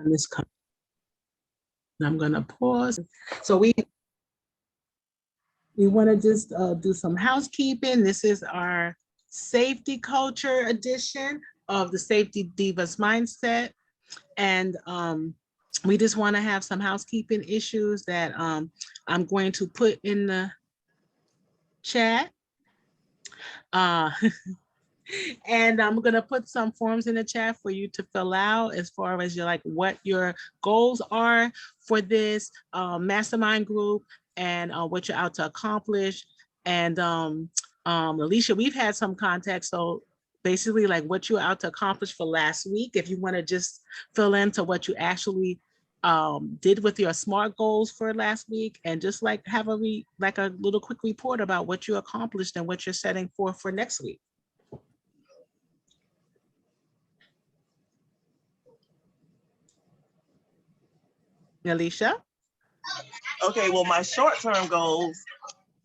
on this. I'm gonna pause. So we want to just do some housekeeping. This is our safety culture edition of the Safety Divas Mindset. And we just want to have some housekeeping issues that I'm going to put in the chat. And I'm going to put some forms in the chat for you to fill out as far as your, like, what your goals are for this mastermind group and what you're out to accomplish. And Alicia, we've had some contact. So basically, like, what you're out to accomplish for last week, if you want to just fill into what you actually did with your SMART goals for last week, and just like have a little quick report about what you accomplished and what you're setting for next week. Alicia? Okay, well, my short-term goals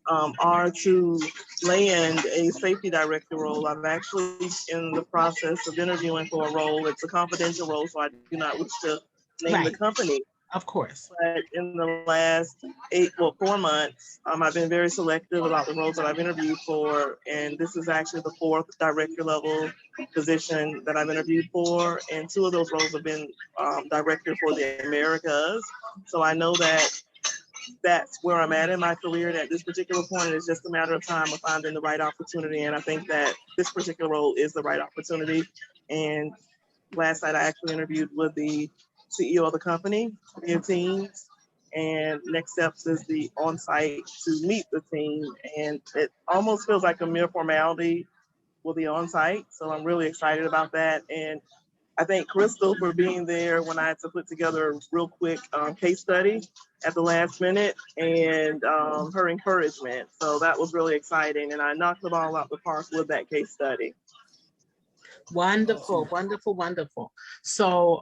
are to land a safety director role. I'm actually in the process of interviewing for a role. It's a confidential role, so I do not wish to name the company. Of course. But in the last 4 months, I've been very selective about the roles that I've interviewed for, and this is actually the 4th director level position that I've interviewed for, and 2 of those roles have been director for the Americas. So I know that that's where I'm at in my career, and at this particular point, it's just a matter of time of finding the right opportunity, and I think that this particular role is the right opportunity. And last night, I actually interviewed with the CEO of the company, via Teams, and next steps is the on-site to meet the team, and it almost feels like a mere formality with the on-site, so I'm really excited about that. And I thank Crystal for being there when I had to put together a real quick case study at the last minute, and her encouragement. So that was really exciting, and I knocked it all out the park with that case study. Wonderful, wonderful, wonderful. So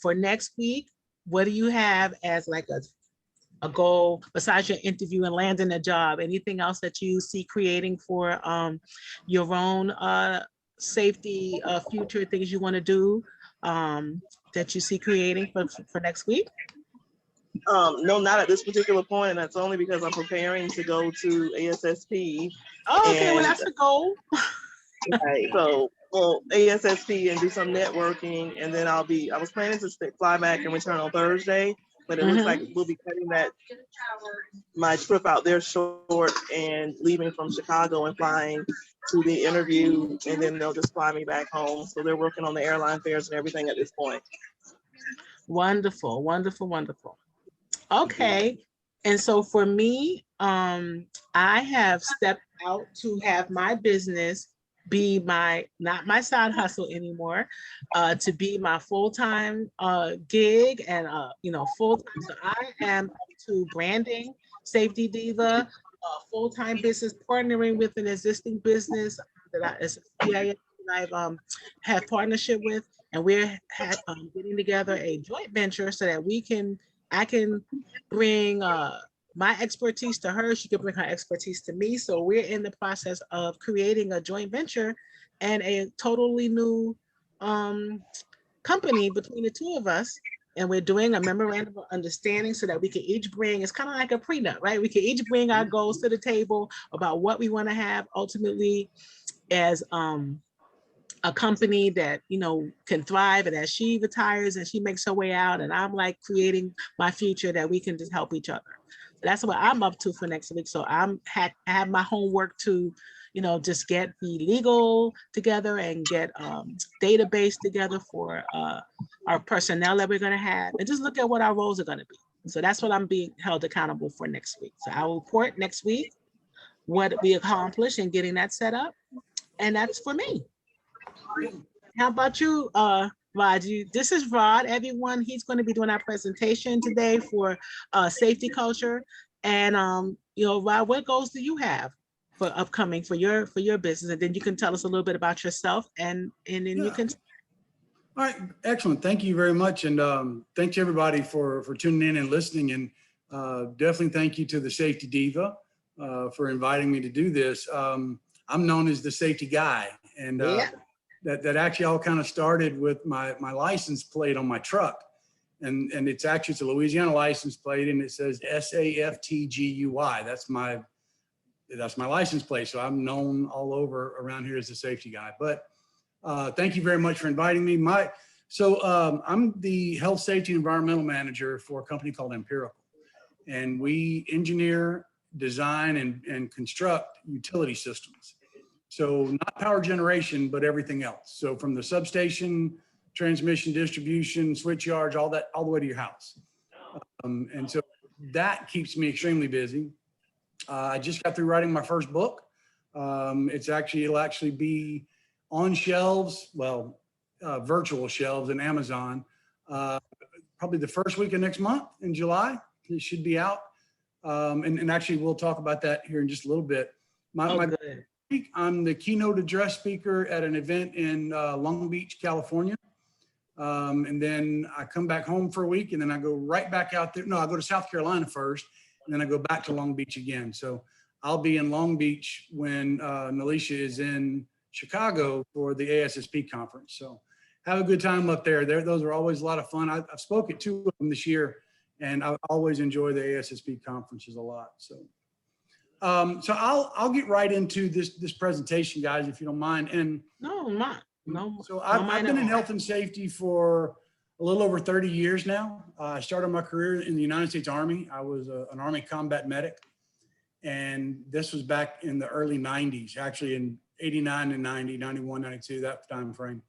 for next week, what do you have as like a goal besides your interview and landing a job? Anything else that you see creating for your own safety future things you want to do that you see creating for next week? No, not at this particular point, and that's only because I'm preparing to go to ASSP. Oh, okay, well, that's a goal. Right, so ASSP and do some networking, and then I was planning to fly back and return on Thursday, but it looks like we'll be cutting my trip out there short and leaving from Chicago and flying to the interview, and then they'll just fly me back home. So they're working on the airline fares and everything at this point. Wonderful, wonderful, wonderful. Okay, and so for me, I have stepped out to have my business be not my side hustle anymore, to be my full-time gig and full-time. So I am up to branding Safety Diva, full-time business, partnering with an existing business that I've had partnership with, and we're getting together a joint venture so that I can bring my expertise to her, she could bring her expertise to me. So we're in the process of creating a joint venture and a totally new company between the 2 of us. And we're doing a memorandum of understanding so that we can each bring, it's kind of like a prenup, right? We can each bring our goals to the table about what we want to have ultimately as a company that, can thrive. And as she retires and she makes her way out, and I'm like creating my future, that we can just help each other. That's what I'm up to for next week. So I have my homework to, just get the legal together and get database together for our personnel that we're going to have, and just look at what our roles are going to be. So that's what I'm being held accountable for next week. So I will report next week what we accomplished in getting that set up. And that's for me. How about you, Rod? This is Rod, everyone. He's going to be doing our presentation today for safety culture. And Rod, what goals do you have for upcoming for your business? And then you can tell us a little bit about yourself, and then you can. All right, excellent. Thank you very much, and thanks everybody for tuning in and listening. And definitely thank you to the Safety Diva for inviting me to do this. I'm known as the safety guy, and that actually all kind of started with my license plate on my truck. And it's actually, it's a Louisiana license plate, and it says SAFTGUI. That's my license plate. So I'm known all over around here as a safety guy. But thank you very much for inviting me. I'm the health, safety, and environmental manager for a company called Empirical. And we engineer, design, and construct utility systems. So not power generation, but everything else. So from the substation, transmission, distribution, switch yards, all that, all the way to your house. And so that keeps me extremely busy. I just got through writing my first book. It'll actually be on shelves, virtual shelves in Amazon, probably the first week of next month in July. It should be out. And actually we'll talk about that here in just a little bit. I'm the keynote address speaker at an event in Long Beach, California. And then I come back home for a week, and then I go right back out there. No, I go to South Carolina first, and then I go back to Long Beach again. So I'll be in Long Beach when Nalisha is in Chicago for the ASSP conference. So have a good time up there. Those are always a lot of fun. I've spoke at 2 of them this year, and I always enjoy the ASSP conferences a lot. So I'll get right into this presentation, guys, if you don't mind. And no, I'm not. No. So I've been in health and safety for a little over 30 years now. I started my career in the United States Army. I was an Army combat medic. And this was back in the early 90s, actually in 89 and 90, 91, 92, that time frame.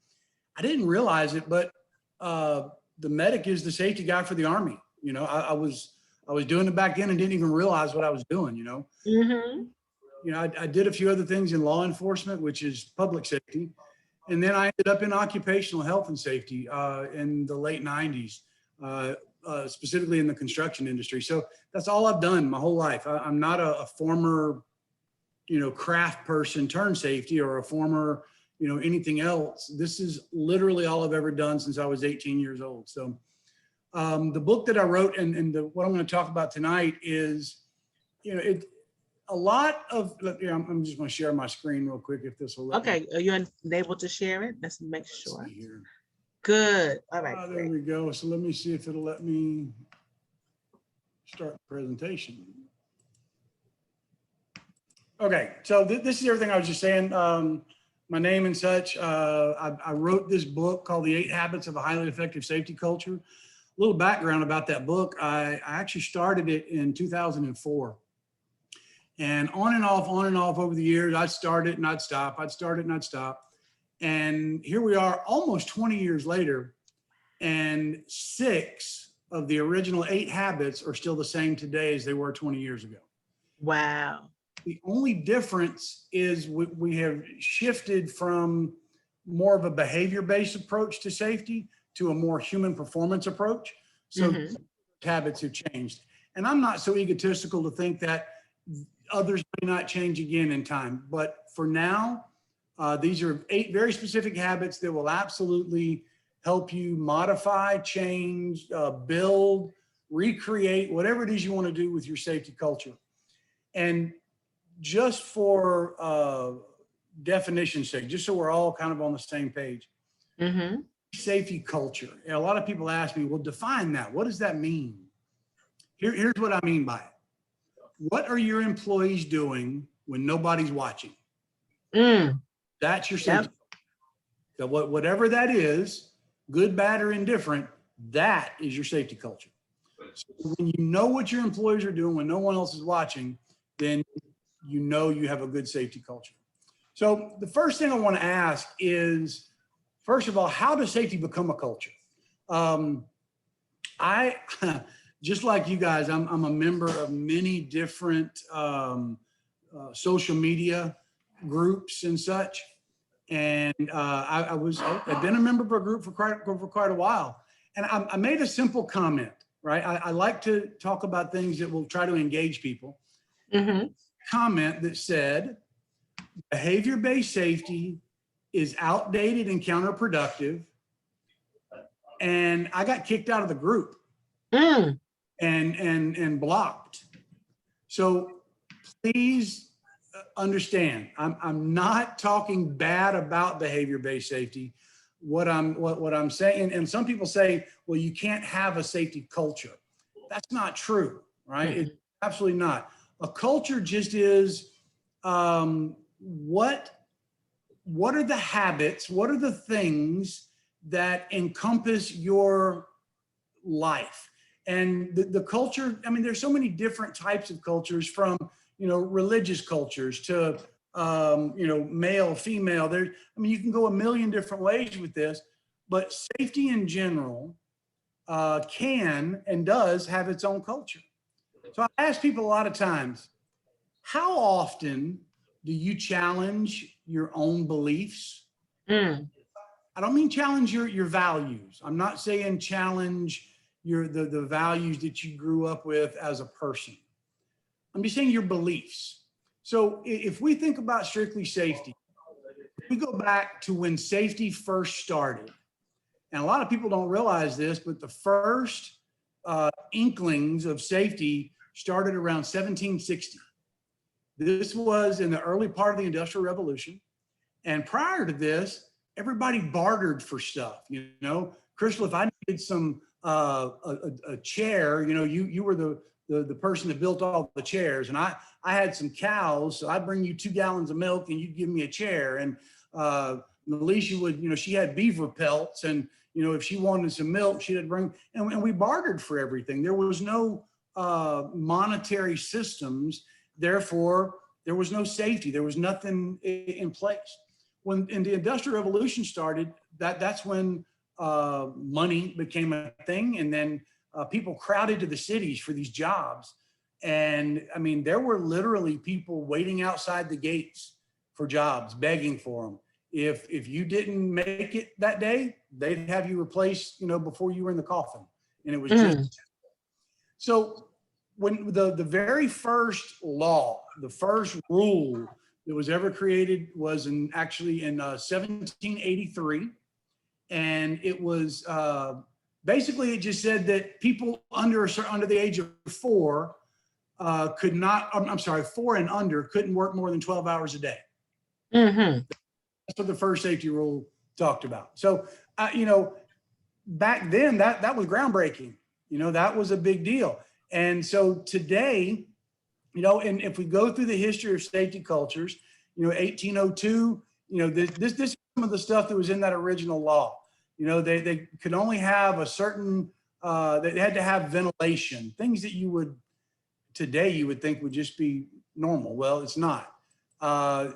I didn't realize it, but the medic is the safety guy for the Army. You know, I was doing it back then and didn't even realize what I was doing, you know. Mm-hmm. You know, I did a few other things in law enforcement, which is public safety. And then I ended up in occupational health and safety in the late 90s, specifically in the construction industry. So that's all I've done my whole life. I'm not a former, you know, craft person turned safety, or a former, you know, anything else. This is literally all I've ever done since I was 18 years old. So the book that I wrote and what I'm going to talk about tonight is, you know, a lot of, you know, I'm just going to share my screen real quick if this will let Okay, me. are you able to share it? Let's make sure. Let's see here. Good. All right. There Great. we go. So let me see if it'll let me start the presentation. Okay, so this is everything I was just saying. My name and such. I wrote this book called The 8 Habits of a Highly Effective Safety Culture. A little background about that book. I actually started it in 2004. And on and off over the years, I'd start it and I'd stop. I'd start it and I'd stop. And here we are almost 20 years later, and 6 of the original 8 habits are still the same today as they were 20 years ago. Wow. The only difference is we have shifted from more of a behavior-based approach to safety to a more human performance approach. So habits have changed. And I'm not so egotistical to think that others may not change again in time. But for now, these are 8 very specific habits that will absolutely help you modify, change, build, recreate, whatever it is you want to do with your safety culture. And just for definition's sake, just so we're all kind of on the same page, safety culture. And a lot of people ask me, well, define that. What does that mean? Here's what I mean by it. What are your employees doing when nobody's watching? That's your safety. So whatever that is, good, bad, or indifferent, that is your safety culture. So when you know what your employees are doing when no one else is watching, then you know you have a good safety culture. So the first thing I want to ask is, first of all, how does safety become a culture? I just like you guys, I'm a member of many different social media groups and such. And I've been a member of a group for quite a while. And I made a simple comment, right? I like to talk about things that will try to engage people. Comment that said, behavior-based safety is outdated and counterproductive. And I got kicked out of the group and blocked. So please understand, I'm not talking bad about behavior-based safety. what I'm saying, and some people say, well, you can't have a safety culture. That's not true, right? It's absolutely not. A culture just is what are the habits, what are the things that encompass your life? And the culture, I mean, there's so many different types of cultures, from, religious cultures to, male, female. I mean, you can go a million different ways with this, but safety in general can and does have its own culture. So I ask people a lot of times, how often do you challenge your own beliefs? I don't mean challenge your values. I'm not saying challenge the values that you grew up with as a person. I'm just saying your beliefs. So if we think about strictly safety, if we go back to when safety first started, and a lot of people don't realize this, but the first inklings of safety started around 1760. This was in the early part of the Industrial Revolution. And prior to this, everybody bartered for stuff. Crystal, if I needed some a chair, you were the person that built all the chairs, and I had some cows, so I'd bring you 2 gallons of milk and you'd give me a chair. And Alicia would, she had beaver pelts, and if she wanted some milk, she'd bring, and we bartered for everything. There was no monetary systems, therefore there was no safety. There was nothing in place. When the Industrial Revolution started, that's when money became a thing, and then people crowded to the cities for these jobs. And I mean, there were literally people waiting outside the gates for jobs, begging for them. If you didn't make it that day, they'd have you replaced, before you were in the coffin. And it was just so. When the very first law, the first rule that was ever created was actually in 1783. And it was basically, it just said that people under the age of 4 could not, I'm sorry, 4 and under couldn't work more than 12 hours a day. That's what the first safety rule talked about. So, back then that was groundbreaking. That was a big deal. And so today, and if we go through the history of safety cultures, 1802, this is some of the stuff that was in that original law. They could only have a certain, they had to have ventilation, things that today you would think would just be normal. Well, it's not. And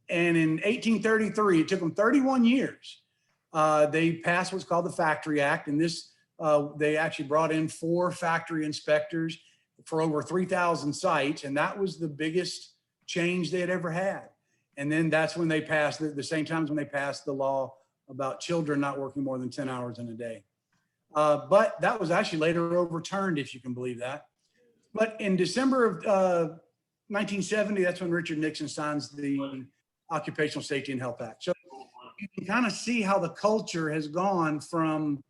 in 1833, it took them 31 years. They passed what's called the Factory Act. And this, they actually brought in 4 factory inspectors for over 3,000 sites. And that was the biggest change they had ever had. And then that's when they passed, the same time as when they passed the law about children not working more than 10 hours in a day. But that was actually later overturned, if you can believe that. But in December of 1970, that's when Richard Nixon signs the Occupational Safety and Health Act. So you can kind of see how the culture has gone from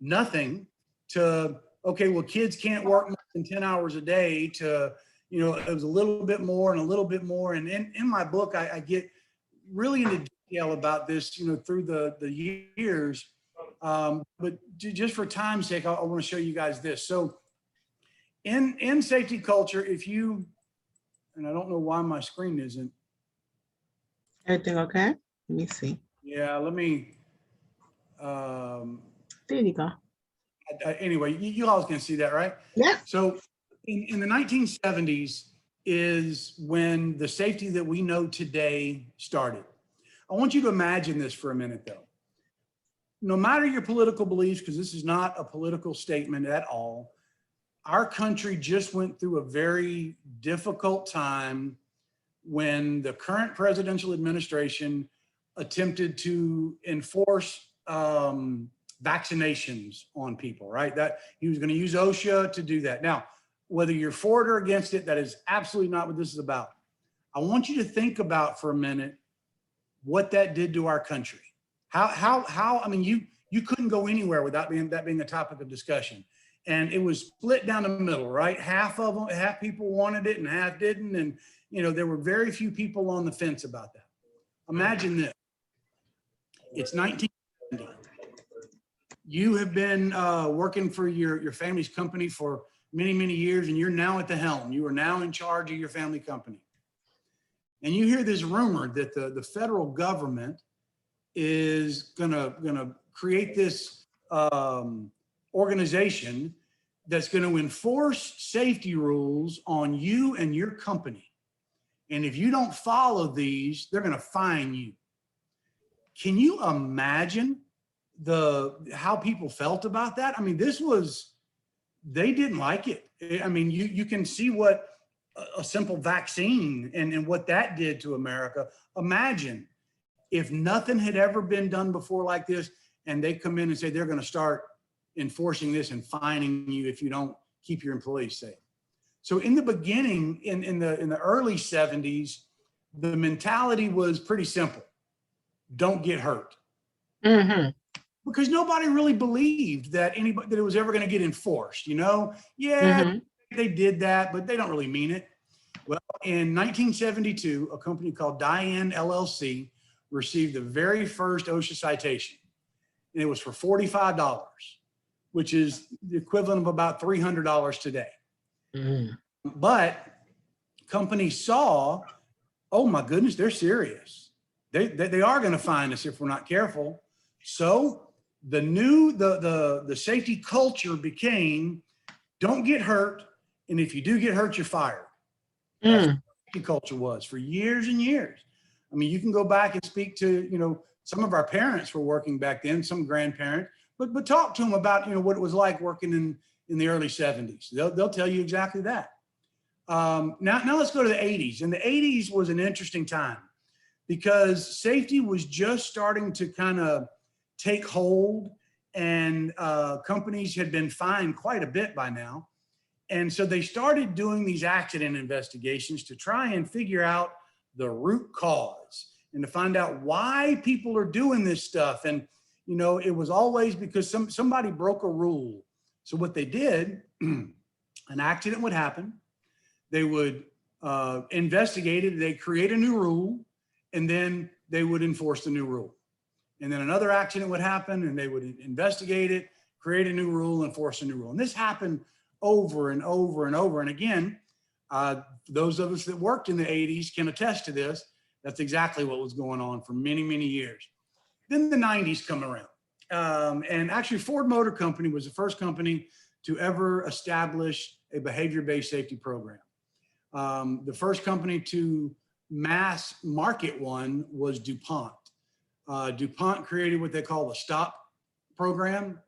nothing to, okay, well, kids can't work more than 10 hours a day to, it was a little bit more and a little bit more. And in my book, I get really into detail about this, through the years. But just for time's sake, I want to show you guys this. So in safety culture, and I don't know why my screen isn't. Everything okay? Let me see. Yeah, let me. There you go. Anyway, you all can see that, right? Yeah. So in the 1970s is when the safety that we know today started. I want you to imagine this for a minute, though. No matter your political beliefs, because this is not a political statement at all, our country just went through a very difficult time when the current presidential administration attempted to enforce vaccinations on people, right? That he was going to use OSHA to do that. Now, whether you're for it or against it, that is absolutely not what this is about. I want you to think about for a minute what that did to our country. How I mean, you couldn't go anywhere without that being the topic of discussion. And it was split down the middle, right? Half people wanted it and half didn't. And, there were very few people on the fence about that. Imagine this. It's 1970. You have been working for your family's company for many, many years, and you're now at the helm. You are now in charge of your family company. And you hear this rumor that the federal government is gonna create this organization that's going to enforce safety rules on you and your company. And if you don't follow these, they're going to fine you. Can you imagine how people felt about that? I mean, they didn't like it. I mean, you can see what a simple vaccine and what that did to America. Imagine if nothing had ever been done before like this, and they come in and say they're going to start enforcing this and fining you if you don't keep your employees safe. So in the beginning, in the early 70s, the mentality was pretty simple: don't get hurt. Mm-hmm. Because nobody really believed that it was ever going to get enforced. Yeah, Mm-hmm. they did that, but they don't really mean it. Well, in 1972, a company called Diane LLC received the very first OSHA citation, and it was for $45, which is the equivalent of about $300 today. Mm-hmm. But companies saw, oh my goodness, they're serious. They are going to fine us if we're not careful. So the safety culture became, don't get hurt, and if you do get hurt, you're fired. That's what the safety culture was for years and years. I mean, you can go back and speak to, some of our parents were working back then, some grandparents, but talk to them about, what it was like working in the early 70s. They'll tell you exactly that. Now let's go to the 80s. And the 80s was an interesting time because safety was just starting to kind of take hold, and companies had been fined quite a bit by now. And so they started doing these accident investigations to try and figure out the root cause and to find out why people are doing this stuff. And, it was always because somebody broke a rule. So what they did, an accident would happen. They would investigate it. They create a new rule, and then they would enforce the new rule. And then another accident would happen, and they would investigate it, create a new rule, enforce a new rule. And this happened over and over and over. And again, those of us that worked in the 80s can attest to this. That's exactly what was going on for many, many years. Then the 90s come around. And actually, Ford Motor Company was the first company to ever establish a behavior-based safety program. The first company to mass market one was DuPont. DuPont created what they call the STOP program.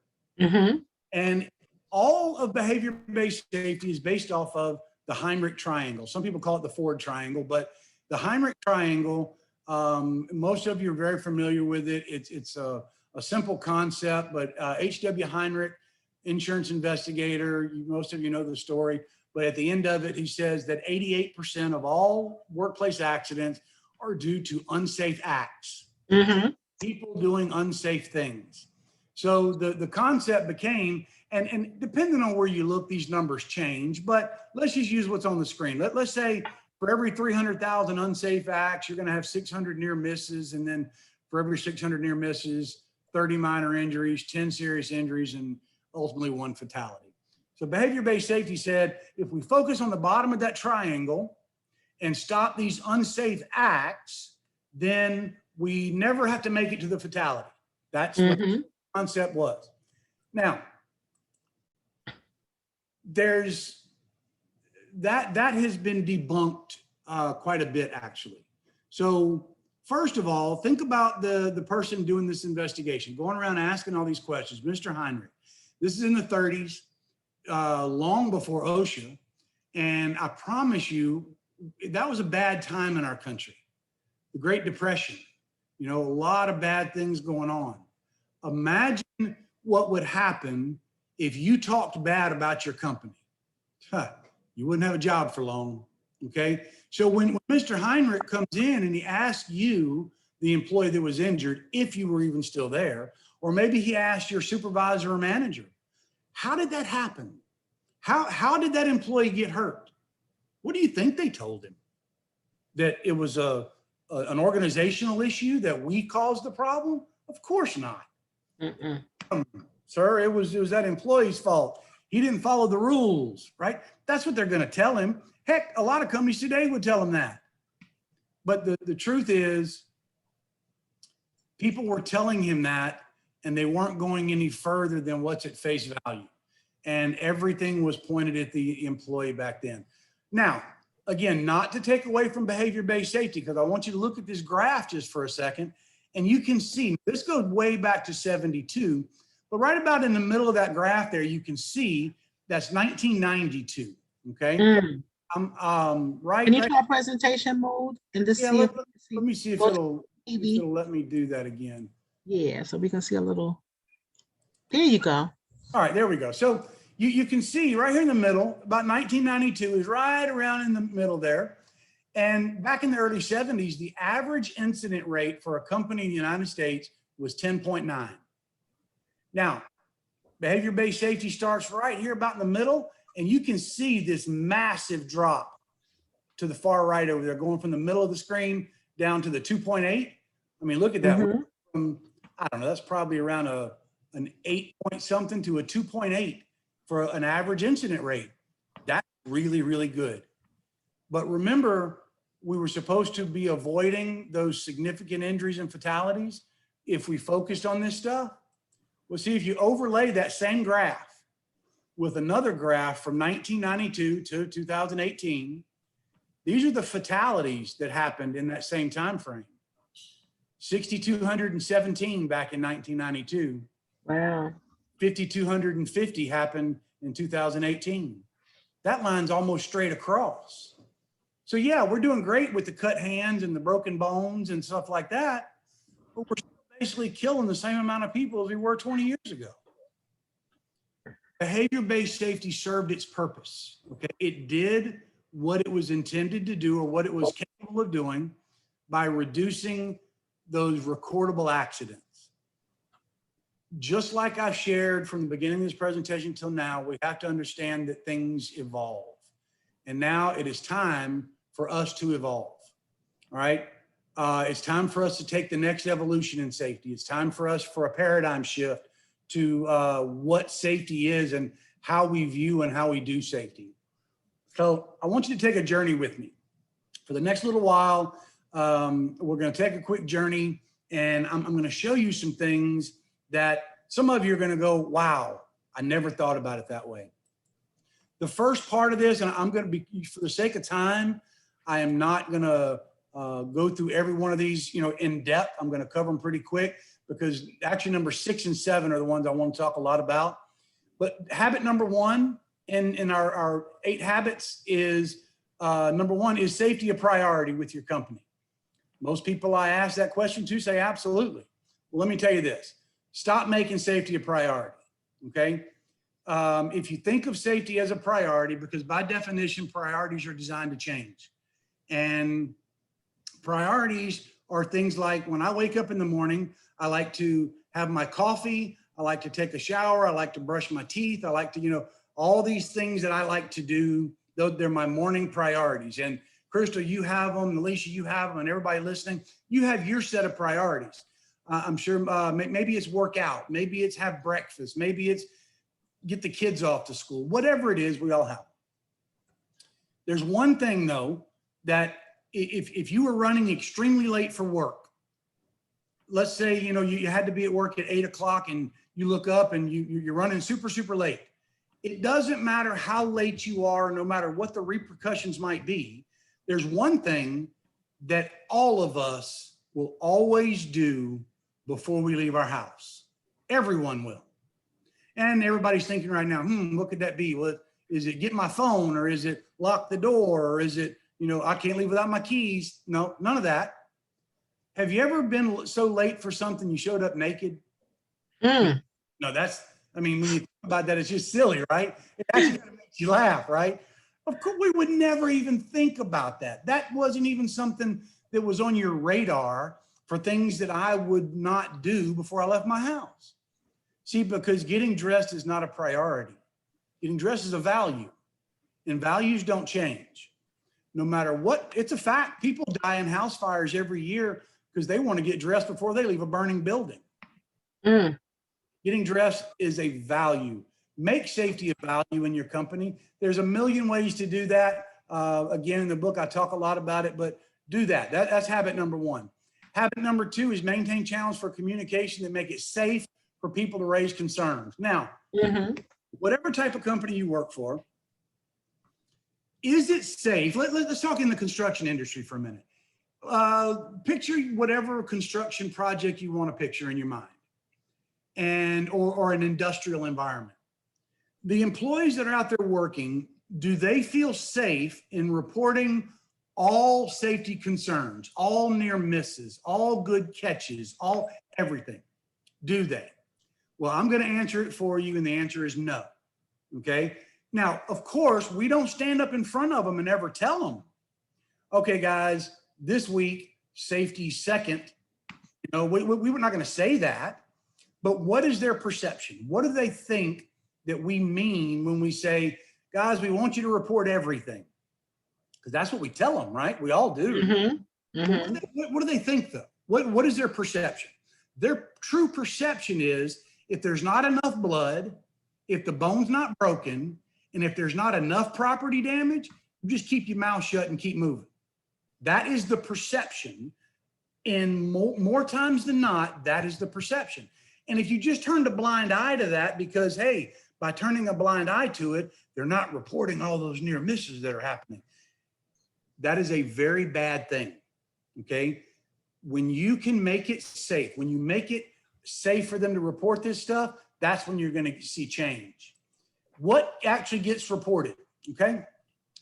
Mm-hmm. And all of behavior-based safety is based off of the Heinrich triangle. Some people call it the Ford triangle, but the Heinrich triangle, most of you are very familiar with it. It's a simple concept, but H.W. Heinrich, insurance investigator, most of you know the story, but at the end of it, he says that 88% of all workplace accidents are due to unsafe acts. Mm-hmm. People doing unsafe things. So the concept became, and depending on where you look, these numbers change, but let's just use what's on the screen. Let's say for every 300,000 unsafe acts, you're going to have 600 near misses. And then for every 600 near misses, 30 minor injuries, 10 serious injuries, and ultimately 1 fatality. So behavior-based safety said, if we focus on the bottom of that triangle and stop these unsafe acts, then we never have to make it to the fatality. That's what the concept was. Now, there's that has been debunked quite a bit, actually. So first of all, think about the person doing this investigation, going around asking all these questions. Mr. Heinrich, this is in the 30s, long before OSHA. And I promise you, that was a bad time in our country. The Great Depression, a lot of bad things going on. Imagine what would happen if you talked bad about your company. You wouldn't have a job for long, okay? So when Mr. Heinrich comes in and he asks you, the employee that was injured, if you were even still there, or maybe he asked your supervisor or manager, how did that happen? How did that employee get hurt? What do you think they told him? That it was an organizational issue, that we caused the problem? Of course not. Mm-mm. Sir, it was that employee's fault. He didn't follow the rules, right? That's what they're going to tell him. Heck, a lot of companies today would tell him that. But the truth is, people were telling him that, and they weren't going any further than what's at face value. And everything was pointed at the employee back then. Now, again, not to take away from behavior-based safety, because I want you to look at this graph just for a second, and you can see, this goes way back to 72, but right about in the middle of that graph there, you can see that's 1992, okay? Right. Can you try presentation mode and just see if let me see if it'll let me do that again. Yeah, so we can see a little. There you go. All right, there we go. So you can see right here in the middle, about 1992 is right around in the middle there. And back in the early 70s, the average incident rate for a company in the United States was 10.9. Now, behavior-based safety starts right here about in the middle, and you can see this massive drop to the far right over there, going from the middle of the screen down to the 2.8. I mean, look at that. I don't know, that's probably around an 8 point something to a 2.8 for an average incident rate. That's really, really good. But remember, we were supposed to be avoiding those significant injuries and fatalities if we focused on this stuff. Well, see, if you overlay that same graph with another graph from 1992 to 2018, these are the fatalities that happened in that same time frame. 6,217 back in 1992. Wow. 5,250 happened in 2018. That line's almost straight across. So yeah, we're doing great with the cut hands and the broken bones and stuff like that, but we're basically killing the same amount of people as we were 20 years ago. Behavior-based safety served its purpose, okay? It did what it was intended to do or what it was capable of doing by reducing those recordable accidents. Just like I shared from the beginning of this presentation till now, we have to understand that things evolve. And now it is time for us to evolve, all right? It's time for us to take the next evolution in safety. It's time for us for a paradigm shift to what safety is and how we view and how we do safety. So I want you to take a journey with me. For the next little while, we're going to take a quick journey, and I'm going to show you some things that some of you are going to go, wow, I never thought about it that way. The first part of this, and I'm going to be, for the sake of time, I am not going to go through every one of these, in depth. I'm going to cover them pretty quick because actually number 6 and 7 are the ones I want to talk a lot about. But habit number 1 in our 8 habits is, number 1, is safety a priority with your company? Most people I ask that question to say absolutely. Well, let me tell you this. Stop making safety a priority, okay? If you think of safety as a priority, because by definition, priorities are designed to change. And priorities are things like when I wake up in the morning, I like to have my coffee, I like to take a shower, I like to brush my teeth, I like to, all these things that I like to do, they're my morning priorities. And Crystal, you have them, Alicia, you have them, and everybody listening, you have your set of priorities. I'm sure maybe it's work out, maybe it's have breakfast, maybe it's get the kids off to school, whatever it is, we all have. There's one thing though, that if you were running extremely late for work, let's say, you had to be at work at 8 o'clock and you look up and you're running super, super late. It doesn't matter how late you are, no matter what the repercussions might be. There's one thing that all of us will always do before we leave our house. Everyone will. And everybody's thinking right now, what could that be? Well, is it get my phone, or is it lock the door, or is it, I can't leave without my keys? No, none of that. Have you ever been so late for something you showed up naked? No, when you think about that, it's just silly, right? It actually kind of makes you laugh, right? Of course, we would never even think about that. That wasn't even something that was on your radar for things that I would not do before I left my house. See, because getting dressed is not a priority. Getting dressed is a value, and values don't change. No matter what, it's a fact. People die in house fires every year because they want to get dressed before they leave a burning building. Getting dressed is a value. Make safety a value in your company. There's a million ways to do that. Again, in the book, I talk a lot about it, but do that. That's habit number one. Habit number two is maintain channels for communication that make it safe for people to raise concerns. Now, whatever type of company you work for, is it safe? Let's talk in the construction industry for a minute. Picture whatever construction project you want to picture in your mind, and or an industrial environment. The employees that are out there working, do they feel safe in reporting all safety concerns, all near misses, all good catches, all everything? Do they? Well, I'm going to answer it for you, and the answer is no. Okay. Now, of course, we don't stand up in front of them and ever tell them, okay, guys, this week, safety second. You know, we were not going to say that, but what is their perception? What do they think that we mean when we say, guys, we want you to report everything? Because that's what we tell them, right? We all do. What do they think, though? What is their perception? Their true perception is, if there's not enough blood, if the bone's not broken, and if there's not enough property damage, you just keep your mouth shut and keep moving. That is the perception. And more times than not, that is the perception. And if you just turned a blind eye to that because, hey, by turning a blind eye to it, they're not reporting all those near misses that are happening. That is a very bad thing, okay? When you can make it safe, when you make it safe for them to report this stuff, that's when you're going to see change. What actually gets reported, okay?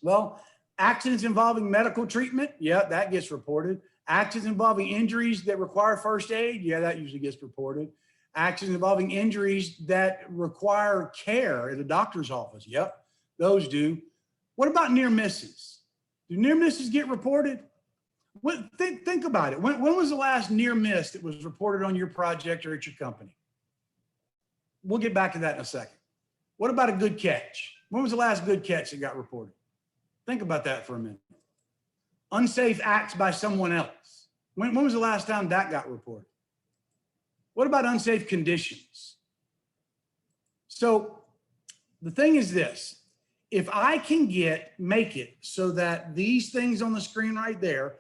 Well, accidents involving medical treatment, yeah, that gets reported. Accidents involving injuries that require first aid, yeah, that usually gets reported. Accidents involving injuries that require care at a doctor's office, yep, those do. What about near misses? Do near misses get reported? Think about it. When was the last near miss that was reported on your project or at your company? We'll get back to that in a second. What about a good catch? When was the last good catch that got reported? Think about that for a minute. Unsafe acts by someone else. When was the last time that got reported? What about unsafe conditions? So the thing is this, if I can make it so that these things on the screen right there,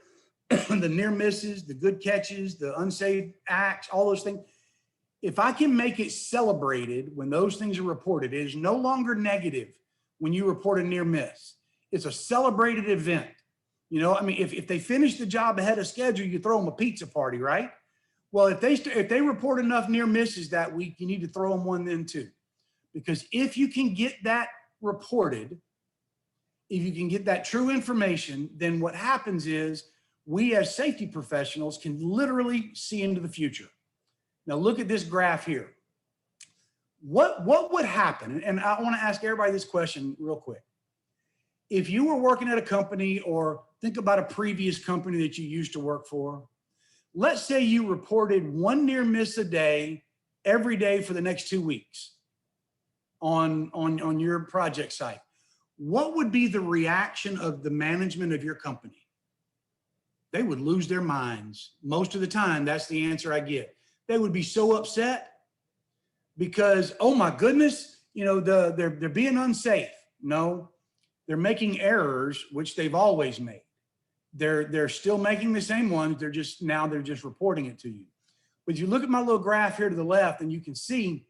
the near misses, the good catches, the unsafe acts, all those things, if I can make it celebrated when those things are reported, it is no longer negative when you report a near miss. It's a celebrated event. You know, I mean, if they finish the job ahead of schedule, you throw them a pizza party, right? Well, if they report enough near misses that week, you need to throw them one then too. Because if you can get that reported, if you can get that true information, then what happens is we as safety professionals can literally see into the future. Now look at this graph here. What would happen? And I want to ask everybody this question real quick. If you were working at a company, or think about a previous company that you used to work for, let's say you reported one near miss a day, every day for the next 2 weeks on your project site. What would be the reaction of the management of your company? They would lose their minds. Most of the time, that's the answer I get. They would be so upset because, oh my goodness, you know, they're being unsafe. No, they're making errors, which they've always made. They're still making the same ones. They're just reporting it to you. But you look at my little graph here to the left, and you can see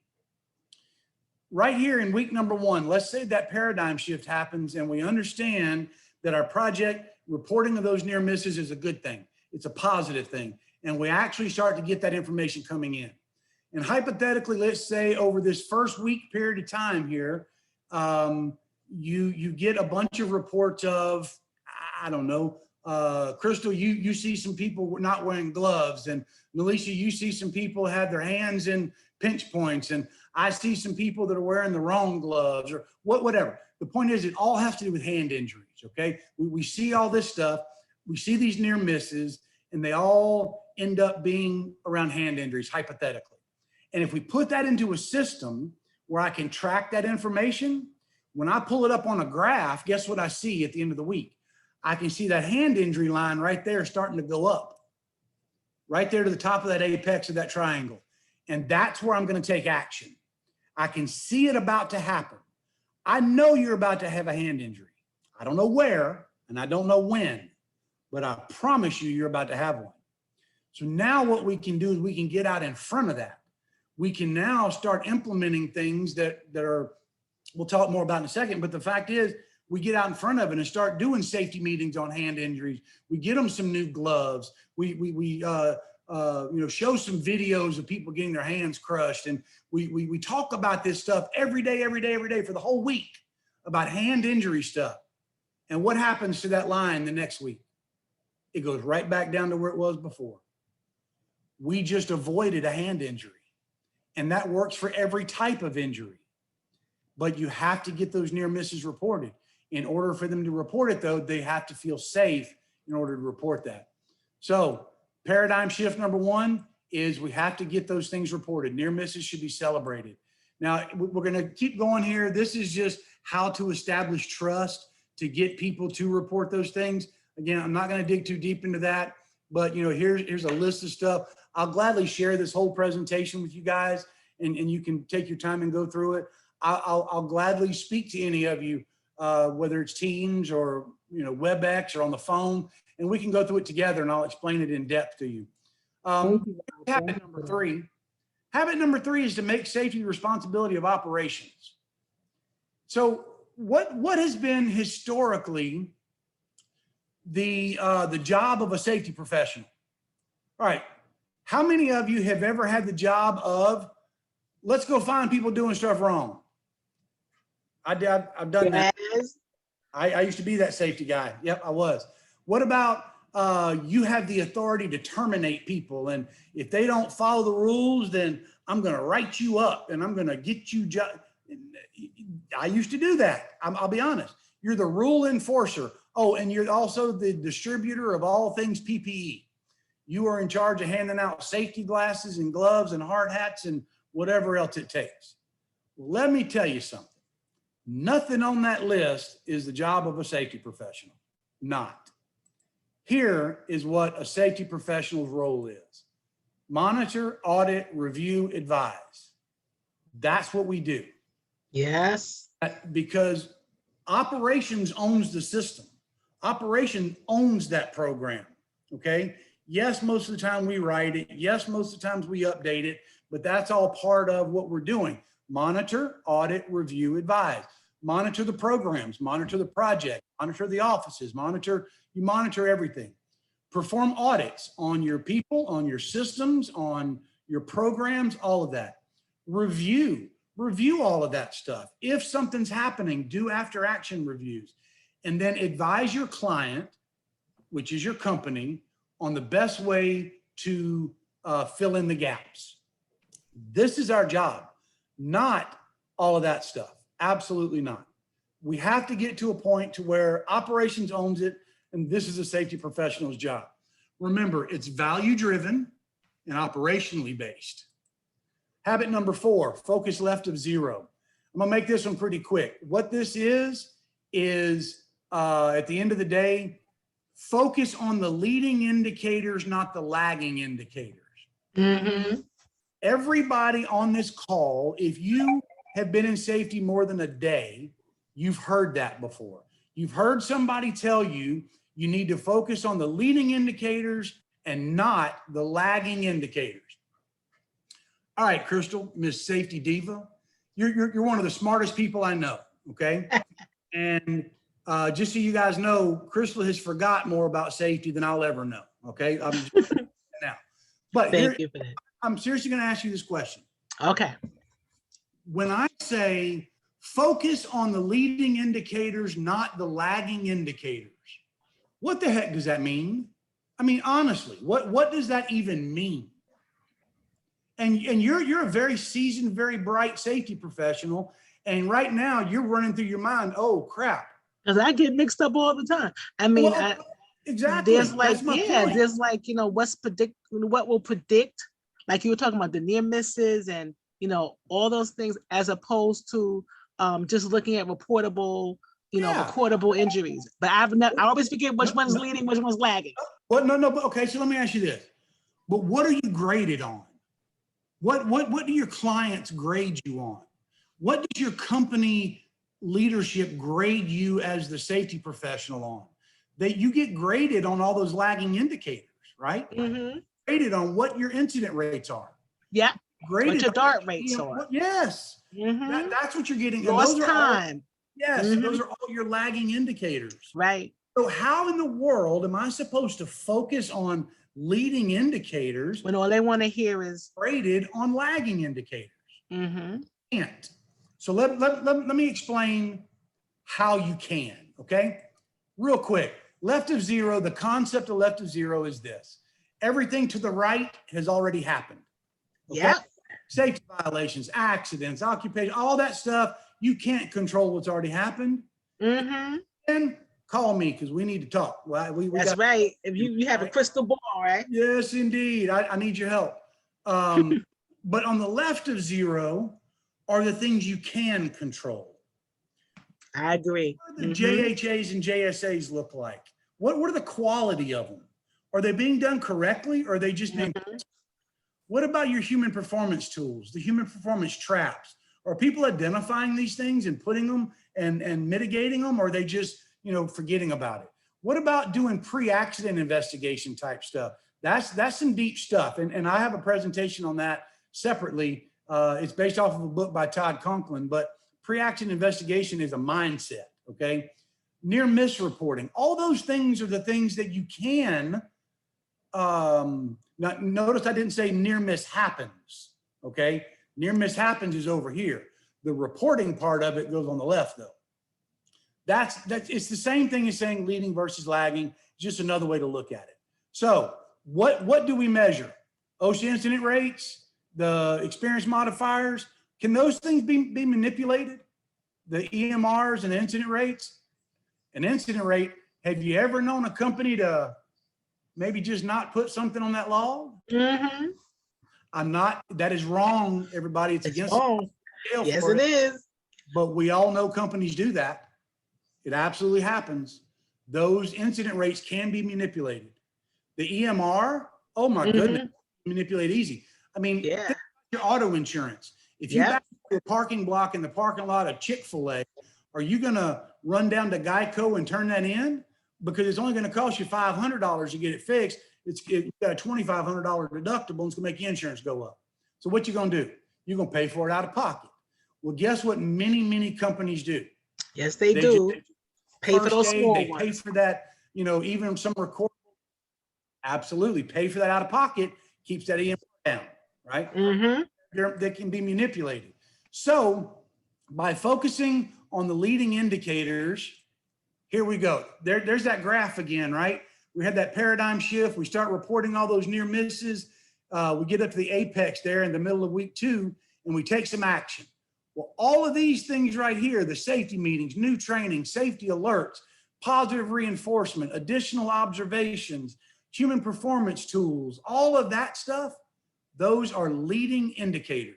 right here in week number 1, let's say that paradigm shift happens and we understand that our project reporting of those near misses is a good thing. It's a positive thing. And we actually start to get that information coming in. And hypothetically, let's say over this first week period of time here, you get a bunch of reports of, I don't know, Crystal, you see some people not wearing gloves, and Melissa, you see some people have their hands in pinch points, and I see some people that are wearing the wrong gloves, or whatever. The point is, it all has to do with hand injuries, okay? We see all this stuff, we see these near misses, and they all end up being around hand injuries, hypothetically. And if we put that into a system where I can track that information, when I pull it up on a graph, guess what I see at the end of the week? I can see that hand injury line right there starting to go up, right there to the top of that apex of that triangle. And that's where I'm going to take action. I can see it about to happen. I know you're about to have a hand injury. I don't know where, and I don't know when, but I promise you, you're about to have one. So now what we can do is we can get out in front of that. We can now start implementing things that are, we'll talk more about in a second, but the fact is we get out in front of it and start doing safety meetings on hand injuries. We get them some new gloves. We show some videos of people getting their hands crushed. And we talk about this stuff every day for the whole week about hand injury stuff. And what happens to that line the next week? It goes right back down to where it was before. We just avoided a hand injury. And that works for every type of injury. But you have to get those near misses reported. In order for them to report it, though, they have to feel safe in order to report that. So paradigm shift number one is we have to get those things reported. Near misses should be celebrated. Now, we're going to keep going here. This is just how to establish trust to get people to report those things. Again, I'm not going to dig too deep into that, but here's a list of stuff. I'll gladly share this whole presentation with you guys, and you can take your time and go through it. I'll gladly speak to any of you, whether it's Teams or WebEx or on the phone, and we can go through it together, and I'll explain it in depth to you. Habit number three. Habit number three is to make safety the responsibility of operations. So what has been historically the job of a safety professional? All right, how many of you have ever had the job of, let's go find people doing stuff wrong? I've done that. I used to be that safety guy. Yep, I was. What about you have the authority to terminate people, and if they don't follow the rules, then I'm going to write you up and I'm going to get you. I used to do that. I'll be honest. You're the rule enforcer. Oh, and you're also the distributor of all things PPE. You are in charge of handing out safety glasses and gloves and hard hats and whatever else it takes. Let me tell you something. Nothing on that list is the job of a safety professional. Not. Here is what a safety professional's role is. Monitor, audit, review, advise. That's what we do. Yes. Because operations owns the system. Operation owns that program, okay? Yes, most of the time we write it. Yes, most of the times we update it, but that's all part of what we're doing. Monitor, audit, review, advise. Monitor the programs, monitor the project, monitor the offices, you monitor everything. Perform audits on your people, on your systems, on your programs, all of that. Review all of that stuff. If something's happening, do after action reviews. And then advise your client, which is your company, on the best way to fill in the gaps. This is our job, not all of that stuff. Absolutely not. We have to get to a point to where operations owns it, and this is a safety professional's job. Remember, it's value driven and operationally based. Habit number 4, focus left of 0. I'm gonna make this one pretty quick. What this is at the end of the day, focus on the leading indicators, not the lagging indicators. Mm-hmm. Everybody on this call, if you have been in safety more than a day, you've heard that before. You've heard somebody tell you you need to focus on the leading indicators and not the lagging indicators. All right, Crystal, Miss Safety Diva, you're one of the smartest people I know, okay? And just so you guys know, Crystal has forgot more about safety than I'll ever know, okay? I'm just now. But Thank you for that. I'm seriously gonna ask you this question. Okay. When I say focus on the leading indicators, not the lagging indicators, what the heck does that mean? I mean, honestly, what does that even mean? And you're a very seasoned, very bright safety professional. And right now you're running through your mind, oh crap. Because I get mixed up all the time. I mean, exactly. There's like, point. There's like, what will predict, like you were talking about the near misses and, all those things, as opposed to just looking at reportable, recordable injuries. But I always forget which one's leading, which one's lagging. Well, no, but okay, so let me ask you this. But what are you graded on? What do your clients grade you on? What does your company leadership grade you as the safety professional on? That you get graded on all those lagging indicators, right? Mm-hmm. Graded on what your incident rates are. Yeah. Graded What your on, DART rates are. yes. Mm-hmm. That's what you're getting. Lost And those time. Are yes, Mm-hmm. those are all your lagging indicators. Right. So how in the world am I supposed to focus on leading indicators When all they want to hear is graded on lagging indicators? mm-hmm. Can't. So let me explain how you can, okay? Real quick, left of zero, the concept of left of zero is this. Everything to the right has already happened. Okay? Yeah. Safety violations, accidents, occupation, all that stuff, you can't control what's already happened. Mm-hmm. And call me because we need to talk. Well, That's right. If you have a crystal ball, right? Yes, indeed. I need your help. But on the left of zero are the things you can control. I agree. What do the JHAs and JSAs look like? What are the quality of them? Are they being done correctly or are they just being? What about your human performance tools, the human performance traps? Are people identifying these things and putting them and mitigating them, or are they just, forgetting about it? What about doing pre-accident investigation type stuff? That's some deep stuff. And I have a presentation on that separately. It's based off of a book by Todd Conklin, but pre-accident investigation is a mindset, okay? Near miss reporting. All those things are the things that you can, notice I didn't say near miss happens, okay? Near miss happens is over here. The reporting part of it goes on the left though. It's the same thing as saying leading versus lagging, just another way to look at it. So what do we measure? OSHA incident rates, the experience modifiers. Can those things be manipulated? The EMRs and the incident rates? An incident rate, have you ever known a company to maybe just not put something on that log? Mm-hmm. That is wrong, everybody. It's against the scale. Yes, it is. But we all know companies do that. It absolutely happens. Those incident rates can be manipulated. The EMR, oh my goodness, manipulate easy. I mean, think about your auto insurance. If you back to a parking block in the parking lot of Chick-fil-A, are you going to run down to Geico and turn that in? Because it's only going to cost you $500 to get it fixed. You've got a $2,500 deductible, and it's going to make your insurance go up. So what you going to do? You're going to pay for it out of pocket. Well, guess what many companies do? Yes, they do. Pay for those small ones. They pay for that, even some record. Absolutely. Pay for that out of pocket, keeps that EMR down, right? Mm-hmm. They can be manipulated. So by focusing on the leading indicators, here we go. There's that graph again, right? We had that paradigm shift. We start reporting all those near misses. We get up to the apex there in the middle of week 2, and we take some action. Well, all of these things right here, the safety meetings, new training, safety alerts, positive reinforcement, additional observations, human performance tools, all of that stuff, those are leading indicators.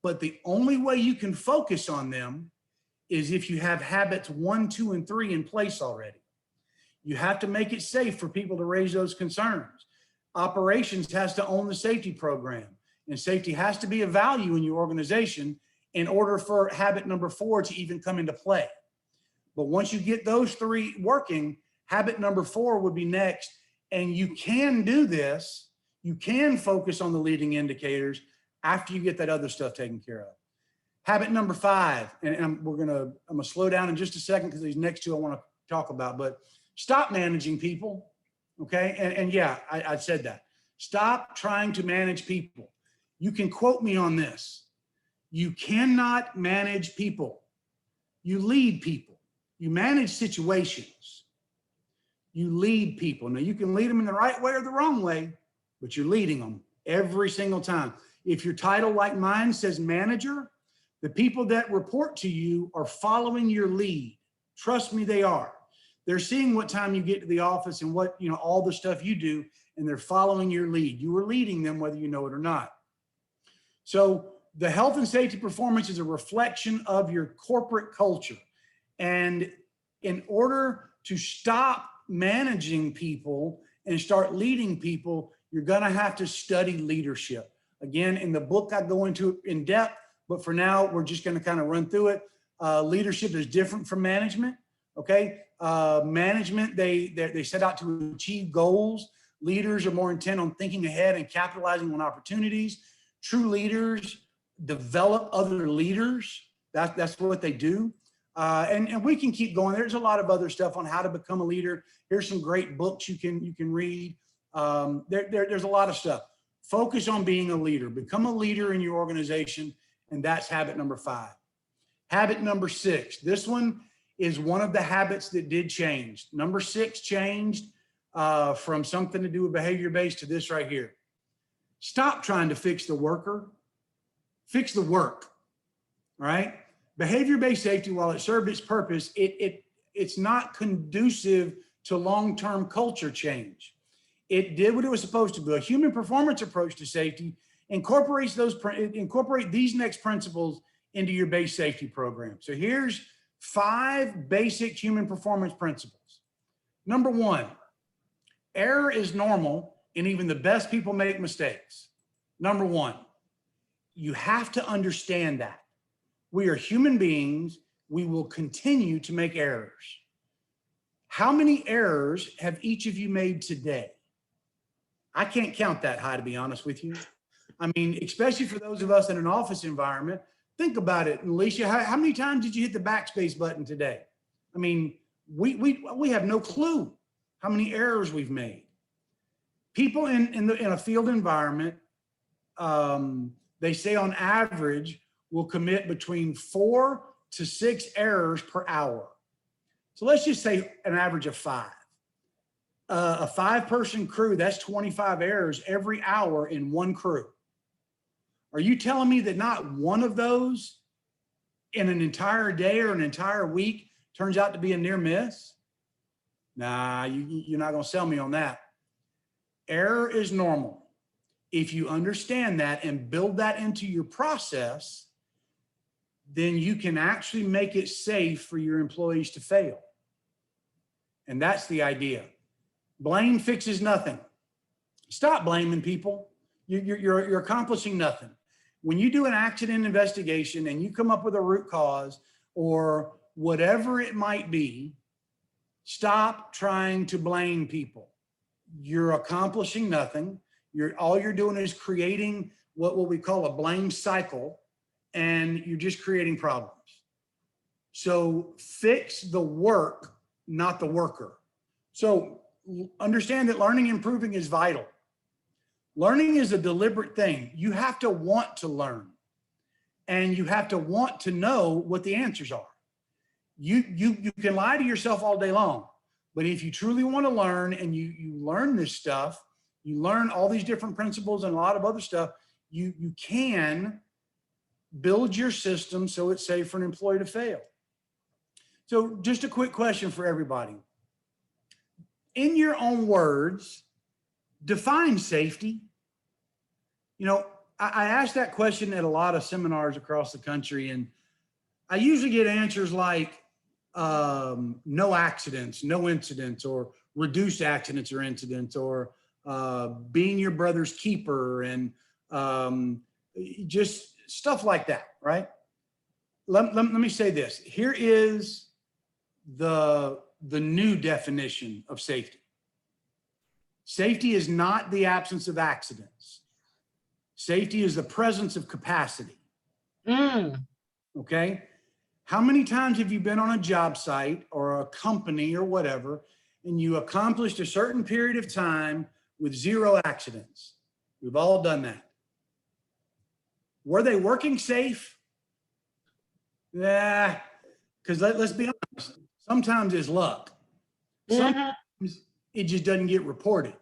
But the only way you can focus on them is if you have habits 1, 2, and 3 in place already. You have to make it safe for people to raise those concerns. Operations has to own the safety program, and safety has to be a value in your organization in order for habit number 4 to even come into play. But once you get those 3 working, habit number 4 would be next. And you can do this. You can focus on the leading indicators after you get that other stuff taken care of. Habit number 5, and I'm gonna slow down in just a second because these next 2 I want to talk about, but stop managing people. Okay. And yeah, I said that. Stop trying to manage people. You can quote me on this. You cannot manage people. You lead people. You manage situations. You lead people. Now you can lead them in the right way or the wrong way, but you're leading them every single time. If your title like mine says manager, the people that report to you are following your lead. Trust me, they are. They're seeing what time you get to the office and what, all the stuff you do, and they're following your lead. You are leading them whether you know it or not. So the health and safety performance is a reflection of your corporate culture. And in order to stop managing people and start leading people, you're going to have to study leadership. Again, in the book, I go into it in depth, but for now, we're just going to kind of run through it. Leadership is different from management. Okay. Management, they set out to achieve goals. Leaders are more intent on thinking ahead and capitalizing on opportunities. True leaders develop other leaders. That's what they do. And we can keep going. There's a lot of other stuff on how to become a leader. Here's some great books you can read. There's a lot of stuff. Focus on being a leader. Become a leader in your organization, and that's habit number 5. Habit number 6. This one is one of the habits that did change. Number 6 changed from something to do with behavior-based to this right here. Stop trying to fix the worker. Fix the work. All right? Behavior-based safety, while it served its purpose, it's not conducive to long-term culture change. It did what it was supposed to do. A human performance approach to safety incorporate these next principles into your base safety program. So here's 5 basic human performance principles. Number 1, error is normal, and even the best people make mistakes. Number 1, you have to understand that. We are human beings. We will continue to make errors. How many errors have each of you made today? I can't count that high, to be honest with you. I mean, especially for those of us in an office environment, think about it. Alicia, how many times did you hit the backspace button today? I mean, we have no clue how many errors we've made. People in a field environment, they say on average, will commit between 4 to 6 errors per hour. So let's just say an average of 5. A 5-person crew, that's 25 errors every hour in one crew. Are you telling me that not one of those in an entire day or an entire week turns out to be a near miss? Nah, you're not going to sell me on that. Error is normal. If you understand that and build that into your process, then you can actually make it safe for your employees to fail. And that's the idea. Blame fixes nothing. Stop blaming people. You're accomplishing nothing. When you do an accident investigation and you come up with a root cause or whatever it might be, stop trying to blame people. You're accomplishing nothing. All you're doing is creating what we call a blame cycle, and you're just creating problems. So fix the work, not the worker. So understand that learning and improving is vital. Learning is a deliberate thing. You have to want to learn, and you have to want to know what the answers are. You can lie to yourself all day long, but if you truly want to learn and you learn this stuff, you learn all these different principles and a lot of other stuff, you can build your system so it's safe for an employee to fail. So just a quick question for everybody. In your own words, define safety. You know, I asked that question at a lot of seminars across the country, and I usually get answers like no accidents, no incidents, or reduced accidents or incidents, or being your brother's keeper, and just stuff like that, right? Let me say this. Here is the new definition of safety. Safety is not the absence of accidents. Safety is the presence of capacity. Okay? How many times have you been on a job site or a company or whatever, and you accomplished a certain period of time with 0 accidents? We've all done that. Were they working safe? Yeah, because let's be honest, sometimes it's luck. Sometimes it just doesn't get reported.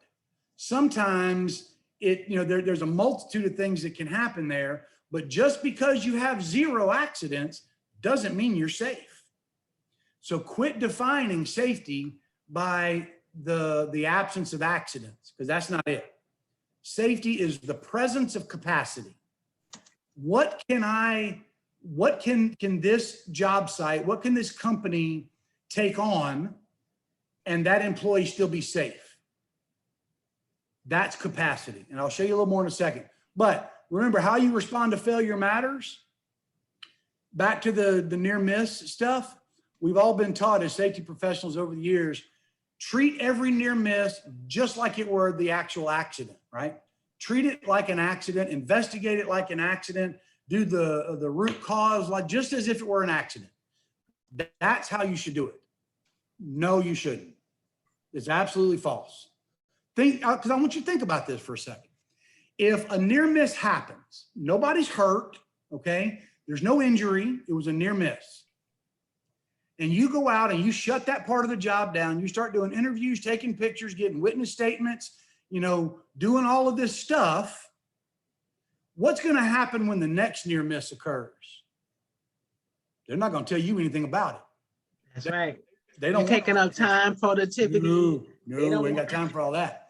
Sometimes there's a multitude of things that can happen there, but just because you have 0 accidents doesn't mean you're safe. So quit defining safety by the absence of accidents, because that's not it. Safety is the presence of capacity. What can this job site, what can this company take on and that employee still be safe? That's capacity. And I'll show you a little more in a second. But Remember, how you respond to failure matters. Back to the near miss stuff. We've all been taught as safety professionals over the years, treat every near miss just like it were the actual accident, right? Treat it like an accident, investigate it like an accident, do the root cause like just as if it were an accident. That's how you should do it. No, you shouldn't. It's absolutely false. Because I want you to think about this for a second. If a near miss happens, nobody's hurt, okay? There's no injury, it was a near miss. And you go out and you shut that part of the job down, you start doing interviews, taking pictures, getting witness statements, doing all of this stuff. What's going to happen when the next near miss occurs? They're not going to tell you anything about it. That's right. They don't taking up time, productivity. No, we ain't got time for all that.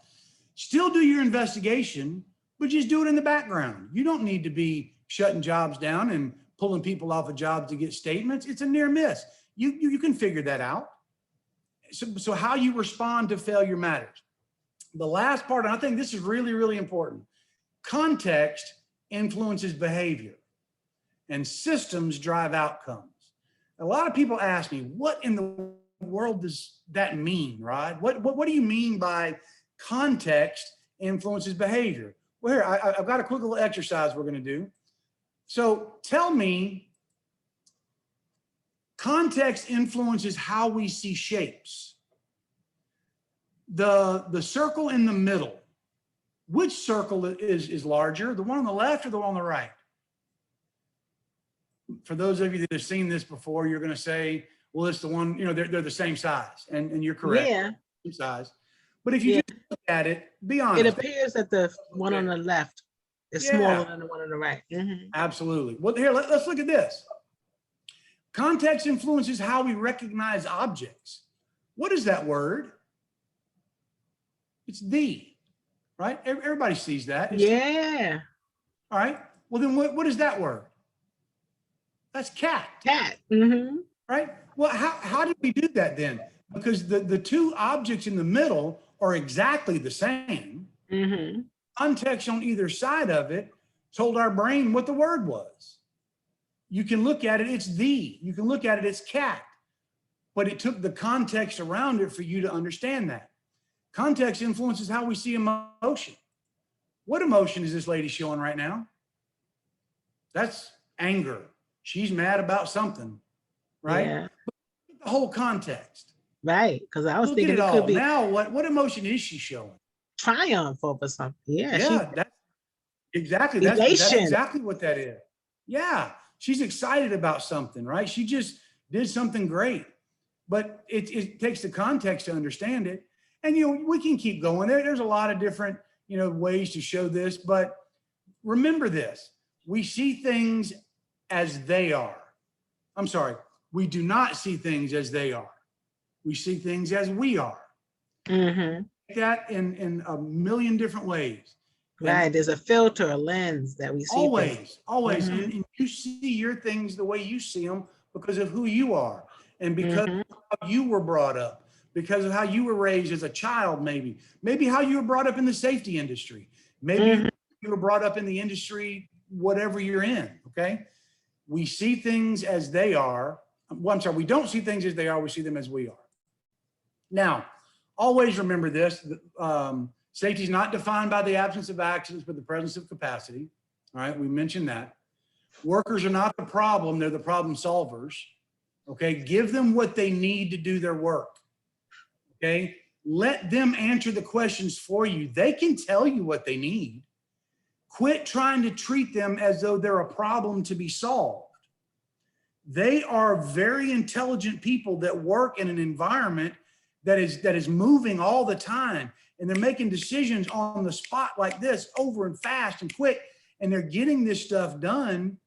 Still do your investigation, but just do it in the background. You don't need to be shutting jobs down and pulling people off of jobs to get statements. It's a near miss. You can figure that out. So how you respond to failure matters. The last part, and I think this is really, really important. Context influences behavior and systems drive outcomes. A lot of people ask me, what in the world does that mean, Rod? What do you mean by context influences behavior? Well, here, I've got a quick little exercise we're going to do. So tell me, context influences how we see shapes. The circle in the middle, which circle is larger, the one on the left or the one on the right? For those of you that have seen this before, you're going to say, well, it's the one, they're the same size, and you're correct. Yeah. Same size. But if you just look at it, be honest. It appears that the one on the left is smaller than the one on the right. Mm-hmm. Absolutely. Well, here, let's look at this. Context influences how we recognize objects. What is that word? It's the, right? Everybody sees that. Yeah. All right. Well, then what is that word? That's cat. Cat. Mm-hmm. Right? Well, how did we do that then? Because the two objects in the middle are exactly the same. Mm-hmm. Context on either side of it told our brain what the word was. You can look at it, it's the. You can look at it, it's cat. But it took the context around it for you to understand that. Context influences how we see emotion. What emotion is this lady showing right now? That's anger. She's mad about something, right? Yeah. The whole context. Right, because I was thinking it could be. Now, what emotion is she showing? Triumph over something. Yeah. That's exactly. That's exactly what that is. Yeah, she's excited about something, right? She just did something great, but it takes the context to understand it. And we can keep going. There's a lot of different ways to show this, but remember this: we see things as they are. I'm sorry, we do not see things as they are. We see things as we are. Mm-hmm. That in a million different ways. Right. There's a filter, a lens that we see. Always. Mm-hmm. And you see your things the way you see them because of who you are and because of how you were brought up, because of how you were raised as a child, maybe how you were brought up in the safety industry. Maybe you were brought up in the industry, whatever you're in, okay? We see things as they are. Well, I'm sorry, we don't see things as they are, we see them as we are. Now, always remember this, safety is not defined by the absence of accidents, but the presence of capacity. All right, we mentioned that. Workers are not the problem, they're the problem solvers. Okay, give them what they need to do their work. Okay, let them answer the questions for you. They can tell you what they need. Quit trying to treat them as though they're a problem to be solved. They are very intelligent people that work in an environment that is moving all the time, and they're making decisions on the spot like this, over and fast and quick, and they're getting this stuff done,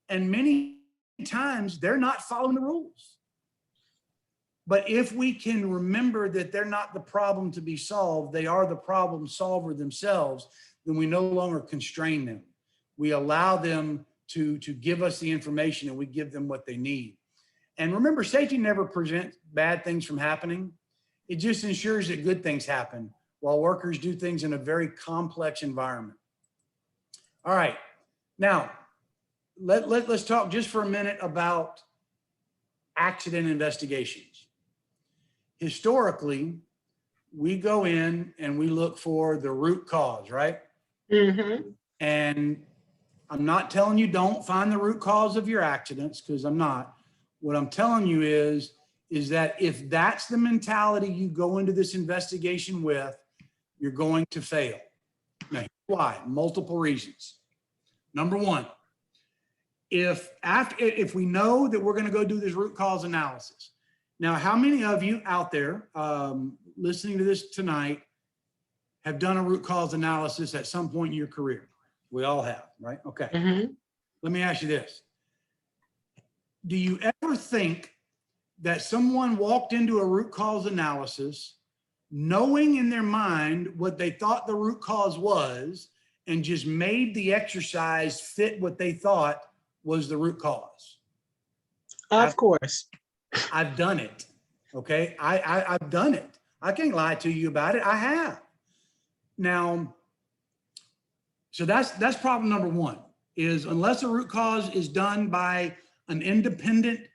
and many times they're not following the rules. But if we can remember that they're not the problem to be solved, they are the problem solver themselves, then we no longer constrain them. We allow them to give us the information, and we give them what they need. And remember, safety never prevents bad things from happening. It just ensures that good things happen while workers do things in a very complex environment. All right, Now, let's talk just for a minute about accident investigations. Historically, we go in and we look for the root cause, right? Mm-hmm. And I'm not telling you don't find the root cause of your accidents, because I'm not. What I'm telling you is that if that's the mentality you go into this investigation with, you're going to fail. Now, here's why? Multiple reasons. Number one, if we know that we're going to go do this root cause analysis. Now, how many of you out there listening to this tonight have done a root cause analysis at some point in your career? We all have, right? Okay. Mm-hmm. Let me ask you this. Do you ever think that someone walked into a root cause analysis knowing in their mind what they thought the root cause was and just made the exercise fit what they thought was the root cause? Of course. I've done it. Okay. I've done it. I can't lie to you about it. I have. Now, so that's problem number one, is unless a root cause is done by an independent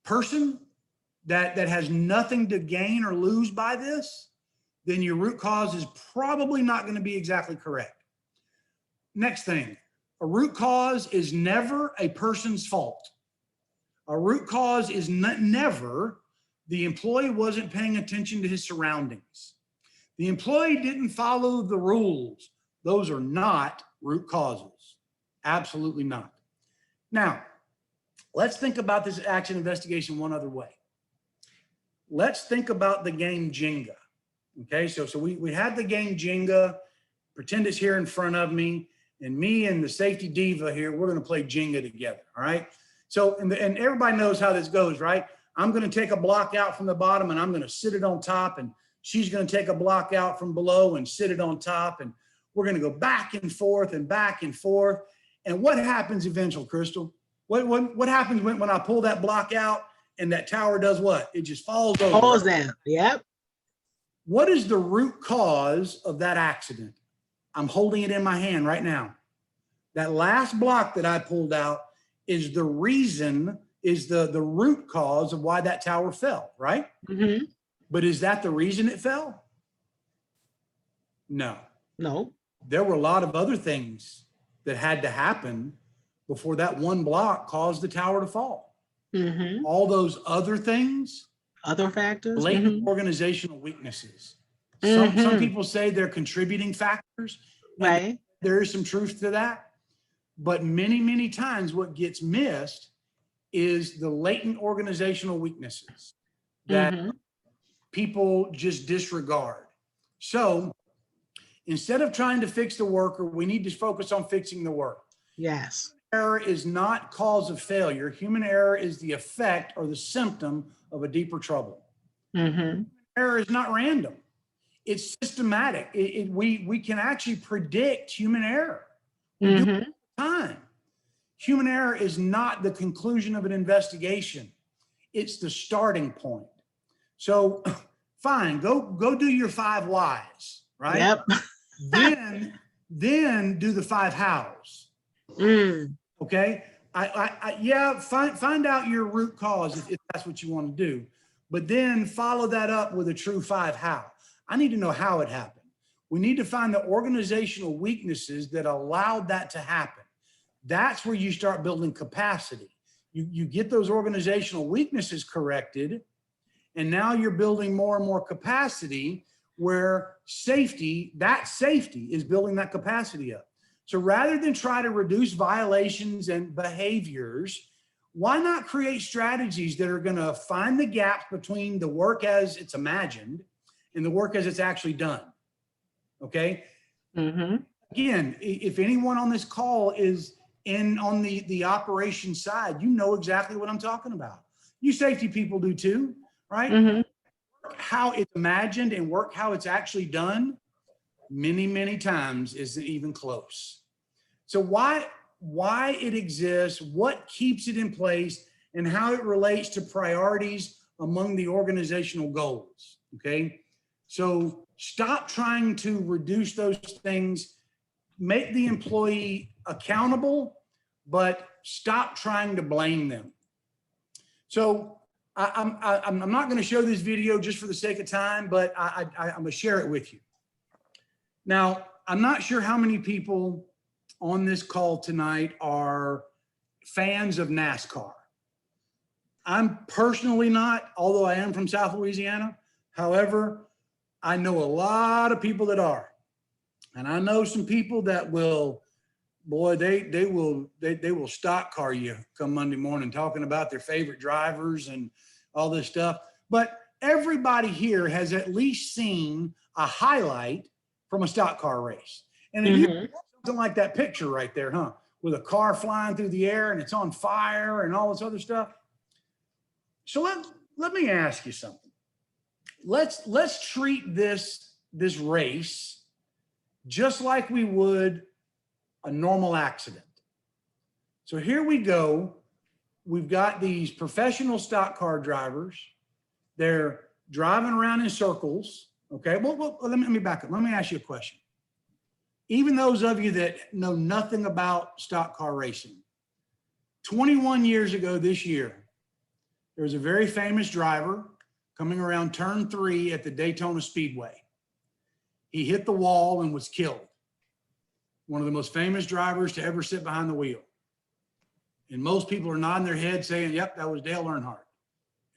person that has nothing to gain or lose by this, then your root cause is probably not going to be exactly correct. Next thing, a root cause is never a person's fault. A root cause is never the employee wasn't paying attention to his surroundings. The employee didn't follow the rules. Those are not root causes. Absolutely not. Now, let's think about this action investigation one other way. Let's think about the game Jenga. Okay, so we had the game Jenga. Pretend it's here in front of me, and me and the safety diva here, we're going to play Jenga together. All right. So, and everybody knows how this goes, right? I'm going to take a block out from the bottom and I'm going to sit it on top, and she's going to take a block out from below and sit it on top. And we're going to go back and forth and back and forth. And what happens eventually, Crystal? What happens when I pull that block out and that tower does what? It just falls over. Falls down. Yep. What is the root cause of that accident? I'm holding it in my hand right now. That last block that I pulled out is the reason, is the root cause of why that tower fell, right? Mm-hmm. But is that the reason it fell? No. No. There were a lot of other things that had to happen before that one block caused the tower to fall. Mm-hmm. All those other things, Other factors. latent organizational weaknesses. Mm-hmm. Some people say they're contributing factors. Right. There is some truth to that. But many, many times what gets missed is the latent organizational weaknesses that Mm-hmm. people just disregard. So instead of trying to fix the worker, we need to focus on fixing the work. Yes. Error is not cause of failure. Human error is the effect or the symptom of a deeper trouble. Mm-hmm. Error is not random. It's systematic. We can actually predict human error. We do it all the time. Human error is not the conclusion of an investigation. It's the starting point. So fine, go do your 5 whys, right? Yep. then do the 5 hows. Mm. Okay. Yeah, find out your root cause if that's what you want to do, but then follow that up with a true 5 how. I need to know how it happened. We need to find the organizational weaknesses that allowed that to happen. That's where you start building capacity. You get those organizational weaknesses corrected, and now you're building more and more capacity where safety is building that capacity up. So rather than try to reduce violations and behaviors, why not create strategies that are going to find the gaps between the work as it's imagined and the work as it's actually done? Okay. Mm-hmm. Again, if anyone on this call is on the operation side, you know exactly what I'm talking about. You safety people do too, right? Mm-hmm. How it's imagined and work how it's actually done many, many times isn't even close. So why it exists, what keeps it in place, and how it relates to priorities among the organizational goals, okay? So stop trying to reduce those things, make the employee accountable, but stop trying to blame them. So I'm not going to show this video just for the sake of time, but I'm going to share it with you. Now, I'm not sure how many people on this call tonight are fans of NASCAR. I'm personally not, although I am from South Louisiana. However, I know a lot of people that are. And I know some people that will, boy, they will stock car you come Monday morning talking about their favorite drivers and all this stuff. But everybody here has at least seen a highlight from a stock car race. And if you something like that picture right there, huh? With a car flying through the air and it's on fire and all this other stuff. So let me ask you something. Let's treat this race just like we would a normal accident. So here we go. We've got these professional stock car drivers. They're driving around in circles. Okay, well let me back up. Let me ask you a question. Even those of you that know nothing about stock car racing, 21 years ago this year, there was a very famous driver coming around turn 3 at the Daytona Speedway. He hit the wall and was killed. One of the most famous drivers to ever sit behind the wheel. And most people are nodding their head saying, yep, that was Dale Earnhardt.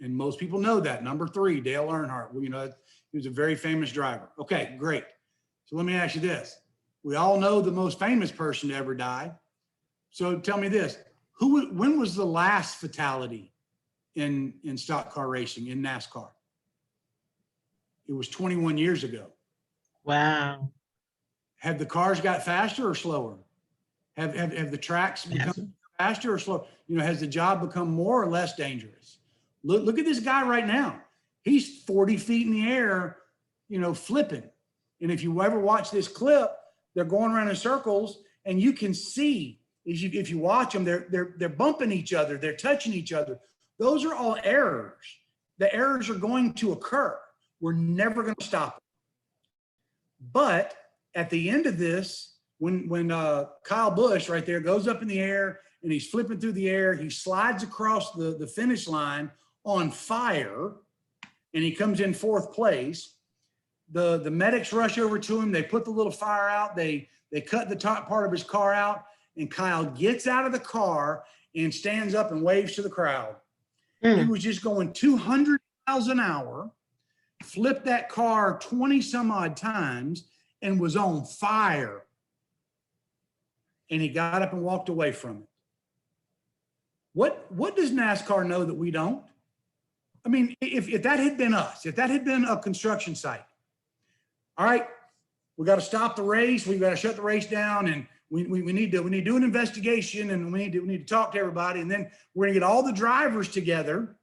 And most people know that. Number 3, Dale Earnhardt. Well, you know, he was a very famous driver. Okay, great. So let me ask you this. We all know the most famous person to ever die. So tell me this, when was the last fatality in stock car racing, in NASCAR? It was 21 years ago. Wow. Have the cars got faster or slower? Have the tracks become faster or slower? You know, has the job become more or less dangerous? Look at this guy right now. He's 40 feet in the air, you know, flipping. And if you ever watch this clip, they're going around in circles, and you can see if you watch them, they're bumping each other, they're touching each other. Those are all errors. The errors are going to occur. We're never going to stop them. But at the end of this, when Kyle Busch right there goes up in the air and he's flipping through the air, he slides across the finish line on fire, and he comes in 4th place. The medics rush over to him. They put the little fire out. They cut the top part of his car out, and Kyle gets out of the car and stands up and waves to the crowd. He was just going 200 miles an hour, flipped that car 20 some odd times, and was on fire. And he got up and walked away from it. What does NASCAR know that we don't? I mean, if that had been us, if that had been a construction site, all right, we got to stop the race. We got to shut the race down, and we need to do an investigation, and we need to talk to everybody, and then we're gonna get all the drivers together,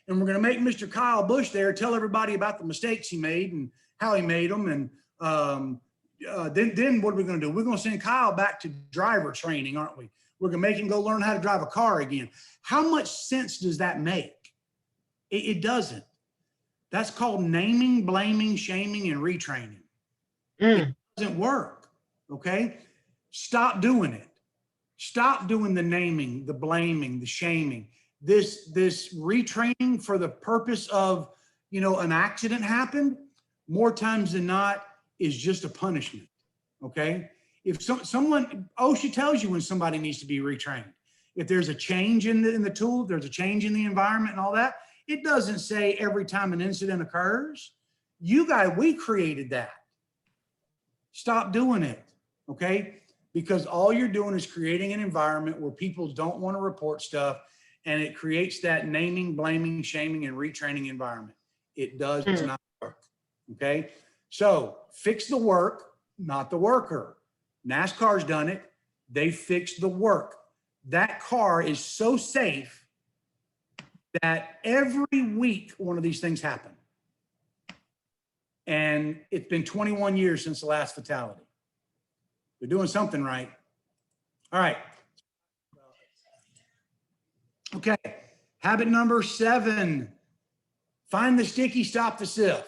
and we're gonna make Mr. Kyle Busch there tell everybody about the mistakes he made and how he made them, and then what are we gonna do? We're gonna send Kyle back to driver training, aren't we? We're gonna make him go learn how to drive a car again. How much sense does that make? It doesn't. That's called naming, blaming, shaming, and retraining. It doesn't work, okay? Stop doing it. Stop doing the naming, the blaming, the shaming. This retraining for the purpose of, you know, an accident happened, more times than not, is just a punishment, okay? If someone, OSHA tells you when somebody needs to be retrained. If there's a change in the tool, if there's a change in the environment and all that, it doesn't say every time an incident occurs. We created that. Stop doing it, okay? Because all you're doing is creating an environment where people don't want to report stuff, and it creates that naming, blaming, shaming, and retraining environment. It does not work, okay? So fix the work, not the worker. NASCAR's done it. They fixed the work. That car is so safe that every week one of these things happen. And it's been 21 years since the last fatality. They're doing something right. All right. Okay. Habit number 7, find the sticky, stop the sieve.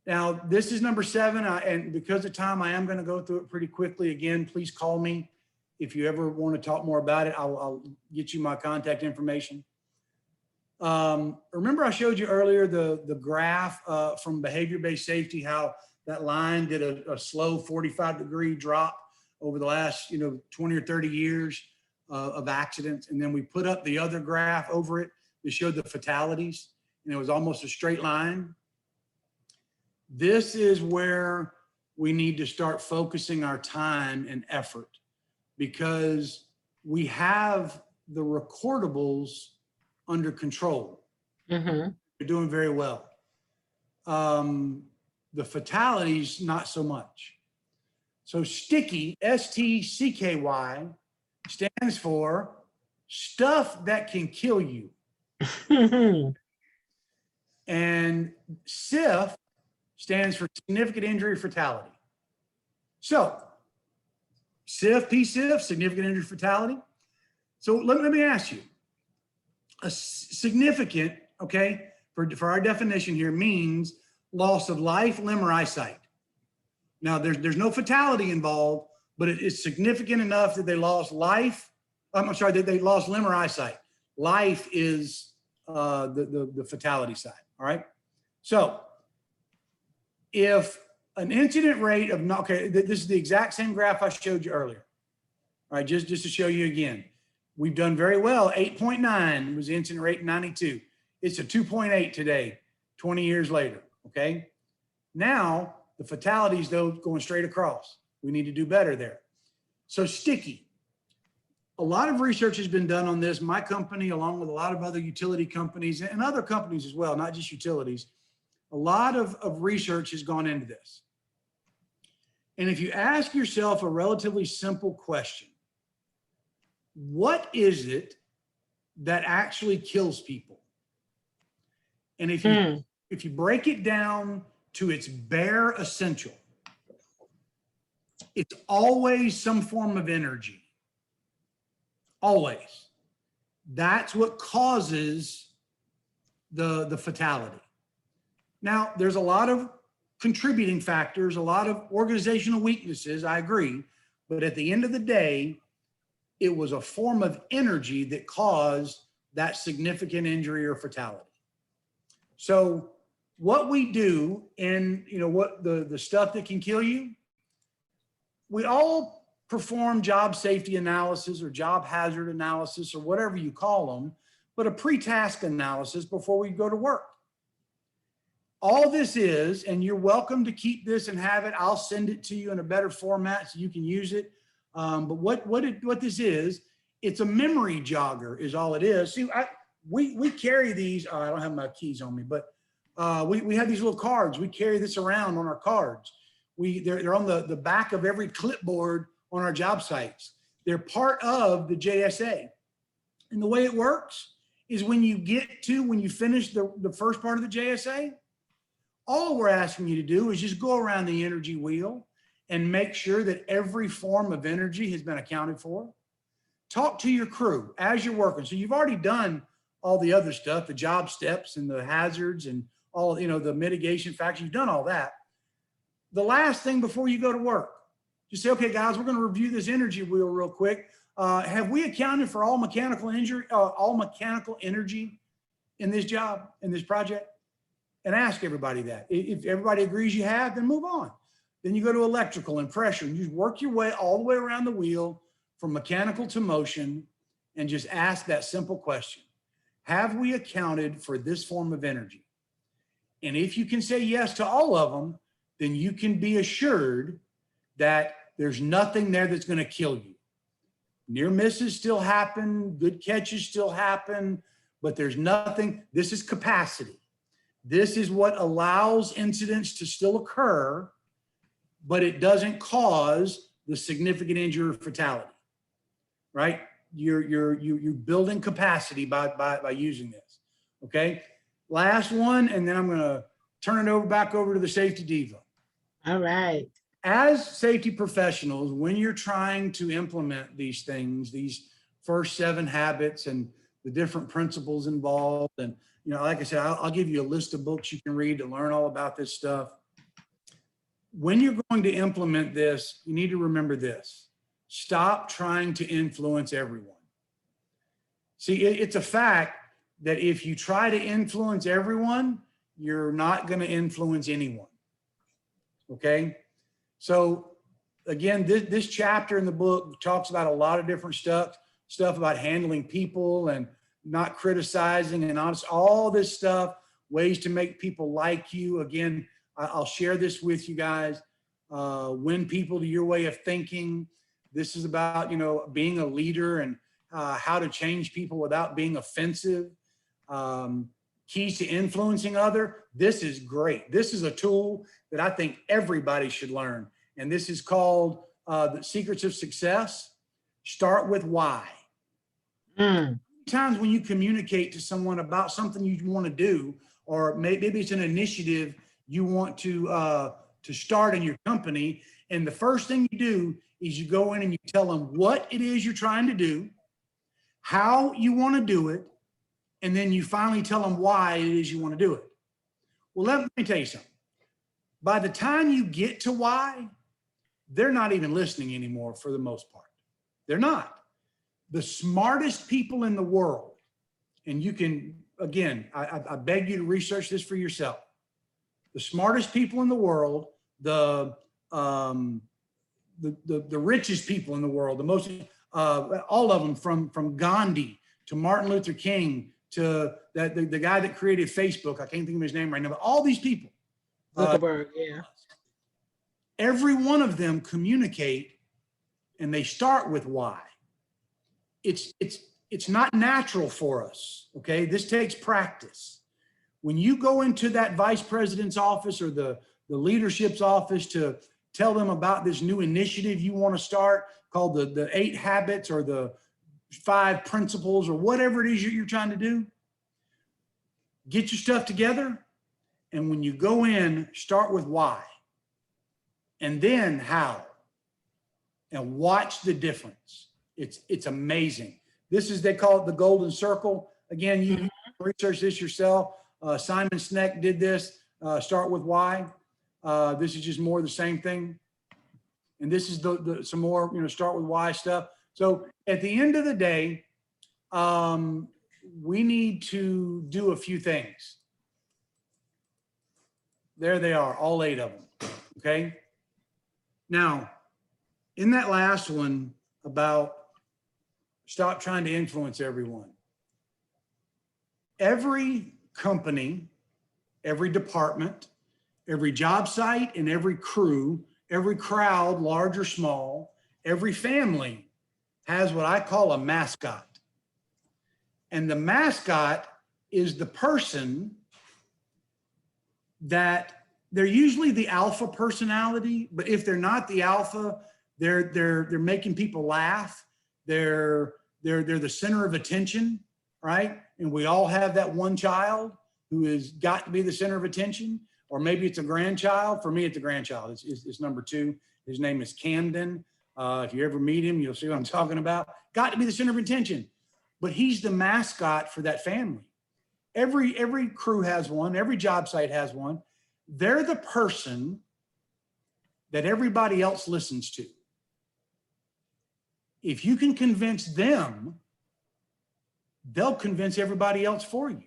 Now, this is number 7, and because of time, I am going to go through it pretty quickly. Again, please call me If you ever want to talk more about it, I'll get you my contact information. Remember I showed you earlier the graph from behavior-based safety, how that line did a slow 45-degree drop over the last 20 or 30 years of accidents. And then we put up the other graph over it that showed the fatalities, and it was almost a straight line. This is where we need to start focusing our time and effort, because we have the recordables under control. Mm-hmm. They're doing very well. The fatalities, not so much. So sticky, S-T-C-K-Y, stands for stuff that can kill you. And SIF stands for significant injury or fatality. So SIF, P-SIF, significant injury fatality. So let me ask you, a significant, okay, for our definition here, means loss of life, limb, or eyesight. Now there's no fatality involved, but it is significant enough that they lost life. I'm sorry, that they lost limb or eyesight. Life is the fatality side, all right? So if an incident rate of, okay, this is the exact same graph I showed you earlier. All right, just to show you again. We've done very well. 8.9 was the incident rate in 92. It's a 2.8 today, 20 years later, okay? Now, the fatalities, though, going straight across. We need to do better there. So sticky. A lot of research has been done on this. My company, along with a lot of other utility companies and other companies as well, not just utilities, a lot of research has gone into this. And if you ask yourself a relatively simple question, what is it that actually kills people? And if you break it down to its bare essential, it's always some form of energy. Always. That's what causes the fatality. Now, there's a lot of contributing factors, a lot of organizational weaknesses, I agree. But at the end of the day, it was a form of energy that caused that significant injury or fatality. So what we do in, what the stuff that can kill you, we all perform job safety analysis or job hazard analysis or whatever you call them, but a pre-task analysis before we go to work. All this is, and you're welcome to keep this and have it. I'll send it to you in a better format so you can use it. But what this is, it's a memory jogger is all it is. See, we carry these, I don't have my keys on me, but we have these little cards. We carry this around on our cards. They're on the back of every clipboard on our job sites. They're part of the JSA. And the way it works is when you finish the first part of the JSA, all we're asking you to do is just go around the energy wheel and make sure that every form of energy has been accounted for. Talk to your crew as you're working. So you've already done all the other stuff, the job steps and the hazards and all, the mitigation factors. You've done all that. The last thing before you go to work, just say, okay, guys, we're going to review this energy wheel real quick. Have we accounted for all mechanical energy in this job, in this project? And ask everybody that. If everybody agrees you have, then move on. Then you go to electrical and pressure, and you work your way all the way around the wheel from mechanical to motion, and just ask that simple question. Have we accounted for this form of energy? And if you can say yes to all of them, then you can be assured that there's nothing there that's going to kill you. Near misses still happen, good catches still happen, but there's nothing. This is capacity. This is what allows incidents to still occur, but it doesn't cause the significant injury or fatality, right? You're building capacity by using this, okay? Last one, and then I'm gonna turn it back over to the safety diva. All right. As safety professionals, when you're trying to implement these things, these first 7 habits and the different principles involved, and like I said, I'll give you a list of books you can read to learn all about this stuff. When you're going to implement this, you need to remember this. Stop trying to influence everyone. See, it's a fact that if you try to influence everyone, you're not going to influence anyone. Okay? So again, this chapter in the book talks about a lot of different stuff about handling people and not criticizing and honest, all this stuff, ways to make people like you. Again, I'll share this with you guys. Win people to your way of thinking. This is about, being a leader and how to change people without being offensive. Keys to influencing other. This is great. This is a tool that I think everybody should learn. And this is called the Secrets of Success. Start with why. Times when you communicate to someone about something you want to do, or maybe it's an initiative you want to start in your company, and the first thing you do is you go in and you tell them what it is you're trying to do, how you want to do it, and then you finally tell them why it is you want to do it. Well, let me tell you something. By the time you get to why, they're not even listening anymore for the most part. They're not. The smartest people in the world, and you can, again, I beg you to research this for yourself. The smartest people in the world, the richest people in the world, the most, all of them from Gandhi to Martin Luther King to the guy that created Facebook. I can't think of his name right now, but all these people. Zuckerberg, yeah. Every one of them communicate, and they start with why. It's not natural for us, okay? This takes practice. When you go into that vice president's office or the leadership's office to tell them about this new initiative you want to start called the 8 habits or the 5 principles or whatever it is you're trying to do, get your stuff together. And when you go in, start with why, and then how, and watch the difference. It's amazing. This is, they call it the golden circle. Again, you research this yourself. Simon Sinek did this, start with why. This is just more of the same thing. And this is some more, start with why stuff. So at the end of the day, we need to do a few things. There they are, all 8 of them, okay? Now, in that last one about stop trying to influence everyone. Every company, every department, every job site, and every crew, every crowd, large or small, every family has what I call a mascot. And the mascot is the person that they're usually the alpha personality, but if they're not the alpha, they're making people laugh. They're the center of attention, right? And we all have that one child who has got to be the center of attention, or maybe it's a grandchild. For me, it's a grandchild. It's number 2. His name is Camden. If you ever meet him, you'll see what I'm talking about. Got to be the center of attention, but he's the mascot for that family. Every crew has one. Every job site has one. They're the person that everybody else listens to. If you can convince them, they'll convince everybody else for you.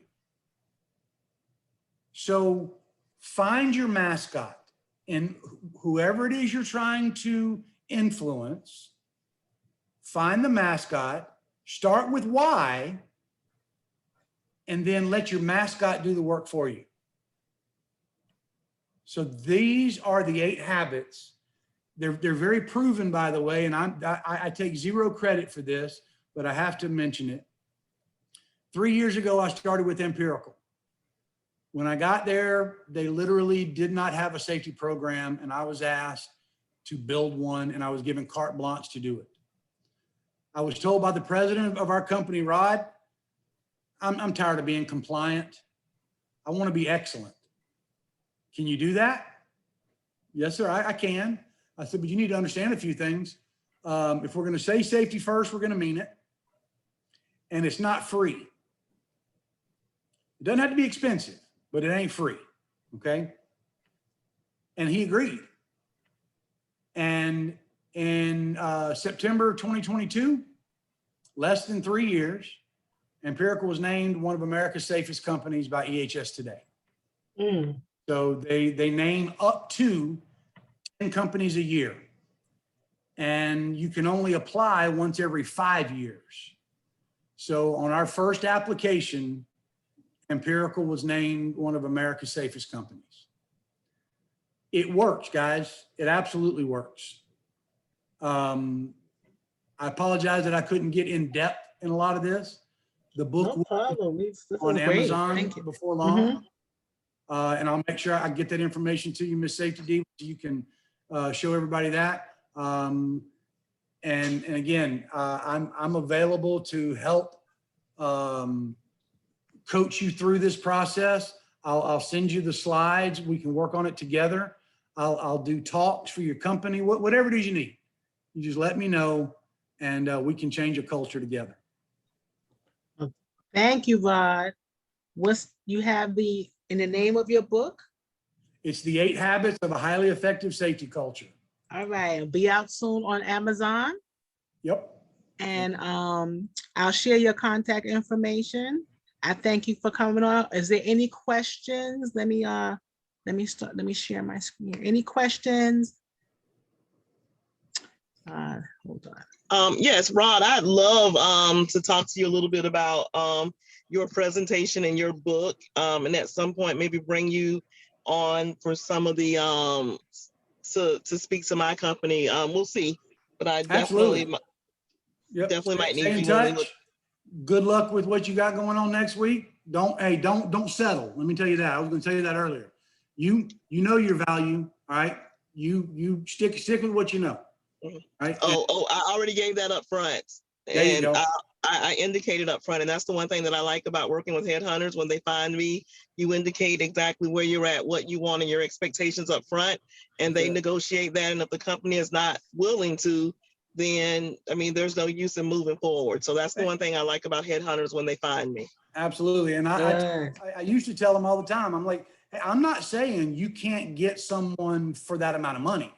So find your mascot, and whoever it is you're trying to influence, find the mascot, start with why, and then let your mascot do the work for you. So these are the 8 habits. They're very proven, by the way, and I take 0 credit for this, but I have to mention it. 3 years ago, I started with empirical. When I got there, they literally did not have a safety program, and I was asked to build one, and I was given carte blanche to do it. I was told by the president of our company, Rod, I'm tired of being compliant. I want to be excellent. Can you do that? Yes, sir, I can. I said, but you need to understand a few things. If we're going to say safety first, we're going to mean it. And it's not free. It doesn't have to be expensive, but it ain't free. Okay. And he agreed. And in September 2022, less than 3 years, Empirical was named one of America's safest companies by EHS Today. Mm. So they name up to 10 companies a year. And you can only apply once every 5 years. So on our first application, Empirical was named one of America's safest companies. It works, guys. It absolutely works. I apologize that I couldn't get in depth in a lot of this. The book No problem. This on is great. Amazon Thank you. before long. And I'll make sure I get that information to you, Miss Safety Diva, so you can show everybody that. And again, I'm available to help coach you through this process. I'll send you the slides. We can work on it together. I'll do talks for your company, whatever it is you need. You just let me know, and we can change a culture together. Thank you, Rod. You have in the name of your book? It's The 8 Habits of a Highly Effective Safety Culture. All right, it'll be out soon on Amazon. Yep. And I'll share your contact information. I thank you for coming on. Is there any questions? Let me share my screen. Any questions? Hold on. Yes, Rod, I'd love to talk to you a little bit about your presentation and your book, and at some point maybe bring you on for some of the to speak to my company. We'll see, but I definitely might need you. Stay in touch. Good luck with what you got going on next week. Don't settle. Let me tell you that. I was going to tell you that earlier. You know your value. All right. You stick with what you know. Right. Oh, I already gave that up front. There you go. I indicated up front, and that's the one thing that I like about working with headhunters. When they find me, you indicate exactly where you're at, what you want, and your expectations up front, and they negotiate that. And if the company is not willing to, then I mean, there's no use in moving forward. So that's the one thing I like about headhunters when they find me. Absolutely. And I used to tell them all the time, I'm like, hey, I'm not saying you can't get someone for that amount of money.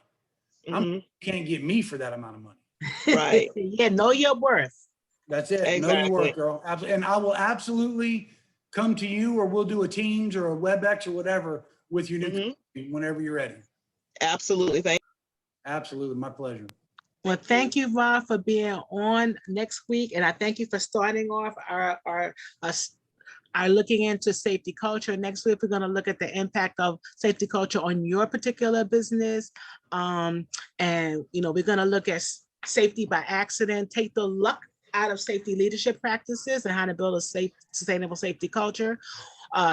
You can't get me for that amount of money. Right. Yeah, know your worth. That's it. Exactly. Know your worth, girl. And I will absolutely come to you, or we'll do a Teams or a WebEx or whatever with your new company whenever you're ready. Absolutely. Thank you. Absolutely. My pleasure. Well, thank you, Rod, for being on next week. And I thank you for starting off our looking into safety culture. Next week, we're going to look at the impact of safety culture on your particular business. And, we're going to look at safety by accident, take the luck out of safety leadership practices and how to build a safe, sustainable safety culture.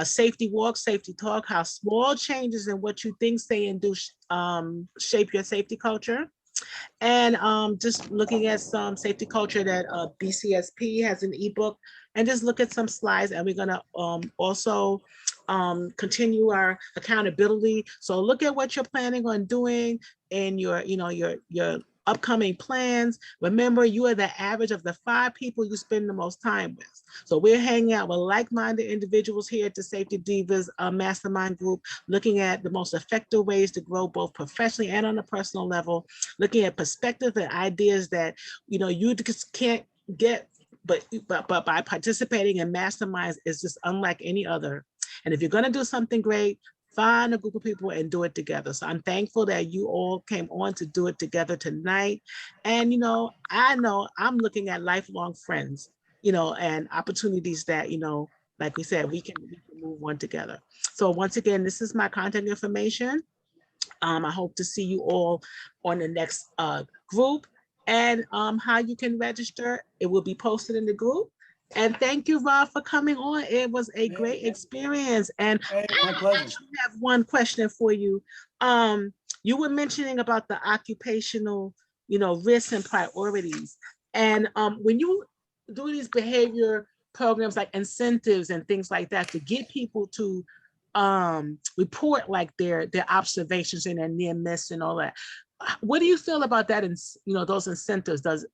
Safety walk, safety talk, how small changes in what you think, say, and do shape your safety culture. And just looking at some safety culture that BCSP has an ebook, and just look at some slides. And we're gonna also continue our accountability. So look at what you're planning on doing in your upcoming plans. Remember, you are the average of the 5 people you spend the most time with. So we're hanging out with like-minded individuals here at the Safety Divas Mastermind group, looking at the most effective ways to grow both professionally and on a personal level, looking at perspectives and ideas that you just can't get, but by participating in masterminds is just unlike any other. And if you're going to do something great, find a group of people and do it together. So I'm thankful that you all came on to do it together tonight. And, I know I'm looking at lifelong friends, and opportunities that, like we said, we can move on together. So once again, this is my contact information. I hope to see you all on the next group, and how you can register. It will be posted in the group. And thank you, Rob, for coming on. It was a great experience. And my pleasure. I have one question for you. You were mentioning about the occupational, risks and priorities. And when you do these behavior programs like incentives and things like that to get people to report like their observations and their near miss and all that, what do you feel about that? And those incentives, does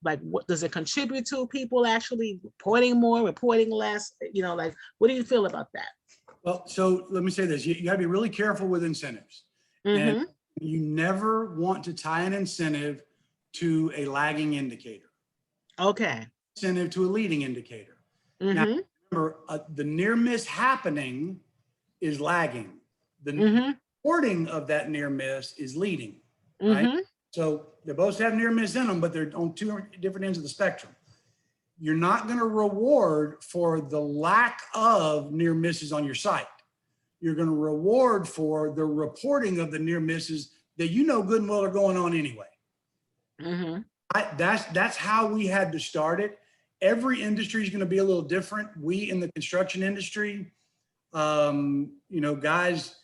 it contribute to people actually reporting more, reporting less? What do you feel about that? Well, so let me say this: you got to be really careful with incentives, and you never want to tie an incentive to a lagging indicator. Okay. Incentive to a leading indicator. Mm-hmm. Now, remember, the near miss happening is lagging. The Mm-hmm. reporting of that near miss is leading, right? Mm-hmm. So they both have near miss in them, but they're on two different ends of the spectrum. You're not going to reward for the lack of near misses on your site. You're going to reward for the reporting of the near misses that you know good and well are going on anyway. Mm-hmm. That's how we had to start it. Every industry is going to be a little different. We in the construction industry, you know, guys,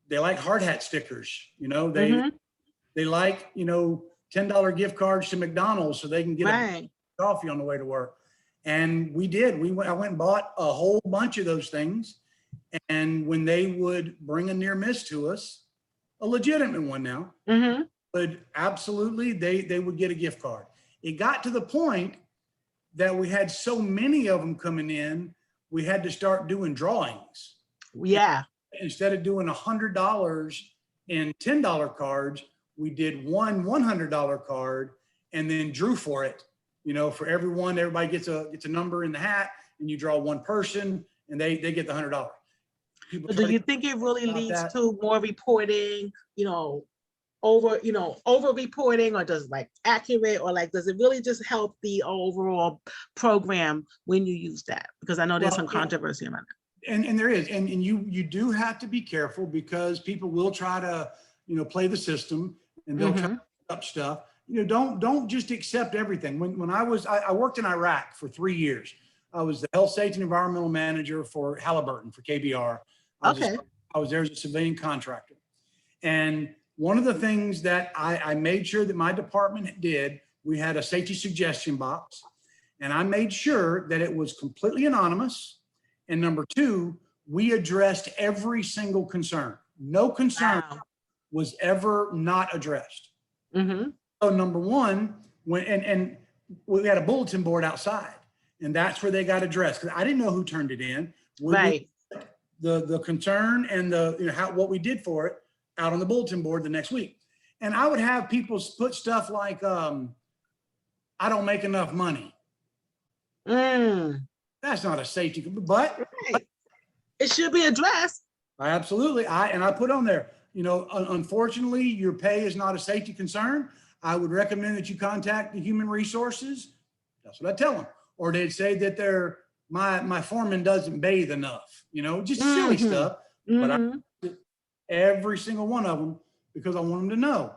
they like hard hat stickers. You know, they like, you know, $10 gift cards to McDonald's so they can get a coffee on the way to work. And we did. I went and bought a whole bunch of those things. And when they would bring a near miss to us, a legitimate one now, but absolutely they would get a gift card. It got to the point that we had so many of them coming in, we had to start doing drawings. Yeah. Instead of doing $100 in $10 cards, we did one $100 card and then drew for it. You know, for everyone, everybody gets a number in the hat, and you draw one person, and they get the $100. Do you think it really leads to more reporting? You know, over reporting, or does like accurate, or like does it really just help the overall program when you use that? Because I know there's some controversy around it. And there is, and you do have to be careful, because people will try to, you know, play the system, and they'll try to up stuff. You know, don't just accept everything. When I worked in Iraq for 3 years. I was the health, safety, and environmental manager for Halliburton, for KBR. I was there as a civilian contractor. And one of the things that I made sure that my department did, we had a safety suggestion box, and I made sure that it was completely anonymous. And number two, we addressed every single concern. No concern was ever not addressed. So number one, and we had a bulletin board outside, and that's where they got addressed, because I didn't know who turned it in. The concern and the, you know, what we did for it out on the bulletin board the next week. And I would have people put stuff like, I don't make enough money. That's not a safety, but it should be addressed. Absolutely. I put on there, you know, unfortunately, your pay is not a safety concern. I would recommend that you contact the human resources. That's what I tell them. Or they'd say that my foreman doesn't bathe enough, you know, just silly stuff. But I every single one of them, because I want them to know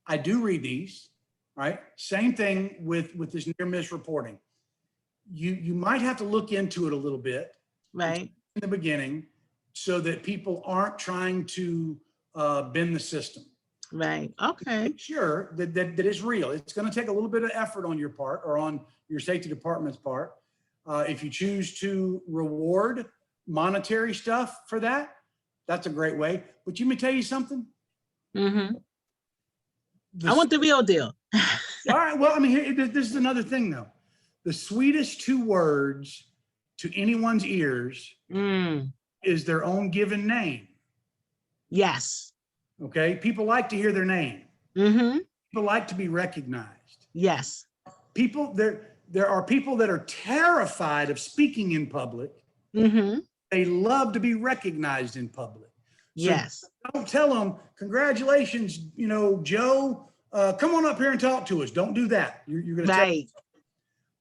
I do read these, right? Same thing with this near miss reporting. You might have to look into it a little bit, right, in the beginning, so that people aren't trying to bend the system. Right. Okay. Make sure that it's real. It's going to take a little bit of effort on your part, or on your safety department's part. If you choose to reward monetary stuff for that, that's a great way. But you may tell you something. I want the real deal. All right. Well, I mean, this is another thing, though. The sweetest two words to anyone's ears is their own given name. Yes. Okay. People like to hear their name. People like to be recognized. Yes. People, there are people that are terrified of speaking in public. They love to be recognized in public. So yes. Don't tell them, congratulations, you know, Joe, come on up here and talk to us. Don't do that. You're going to tell them.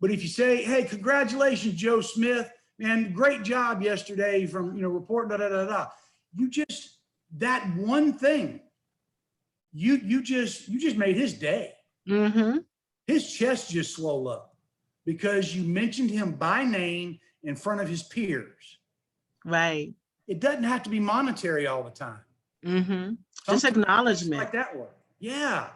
But if you say, hey, congratulations, Joe Smith, man, great job yesterday from, you know, reporting, you just, that one thing, you just made his day. His chest just swelled up because you mentioned him by name in front of his peers. Right. It doesn't have to be monetary all the time. Just acknowledgement. Like that work. Yeah.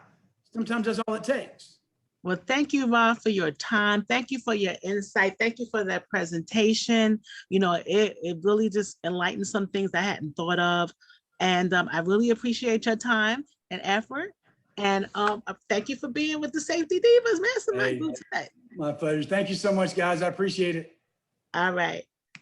Sometimes that's all it takes. Well, thank you, Ron, for your time. Thank you for your insight. Thank you for that presentation. You know, it really just enlightened some things I hadn't thought of. And I really appreciate your time and effort. And thank you for being with the Safety Divas Mastermind group today. My pleasure. Thank you so much, guys. I appreciate it. All right.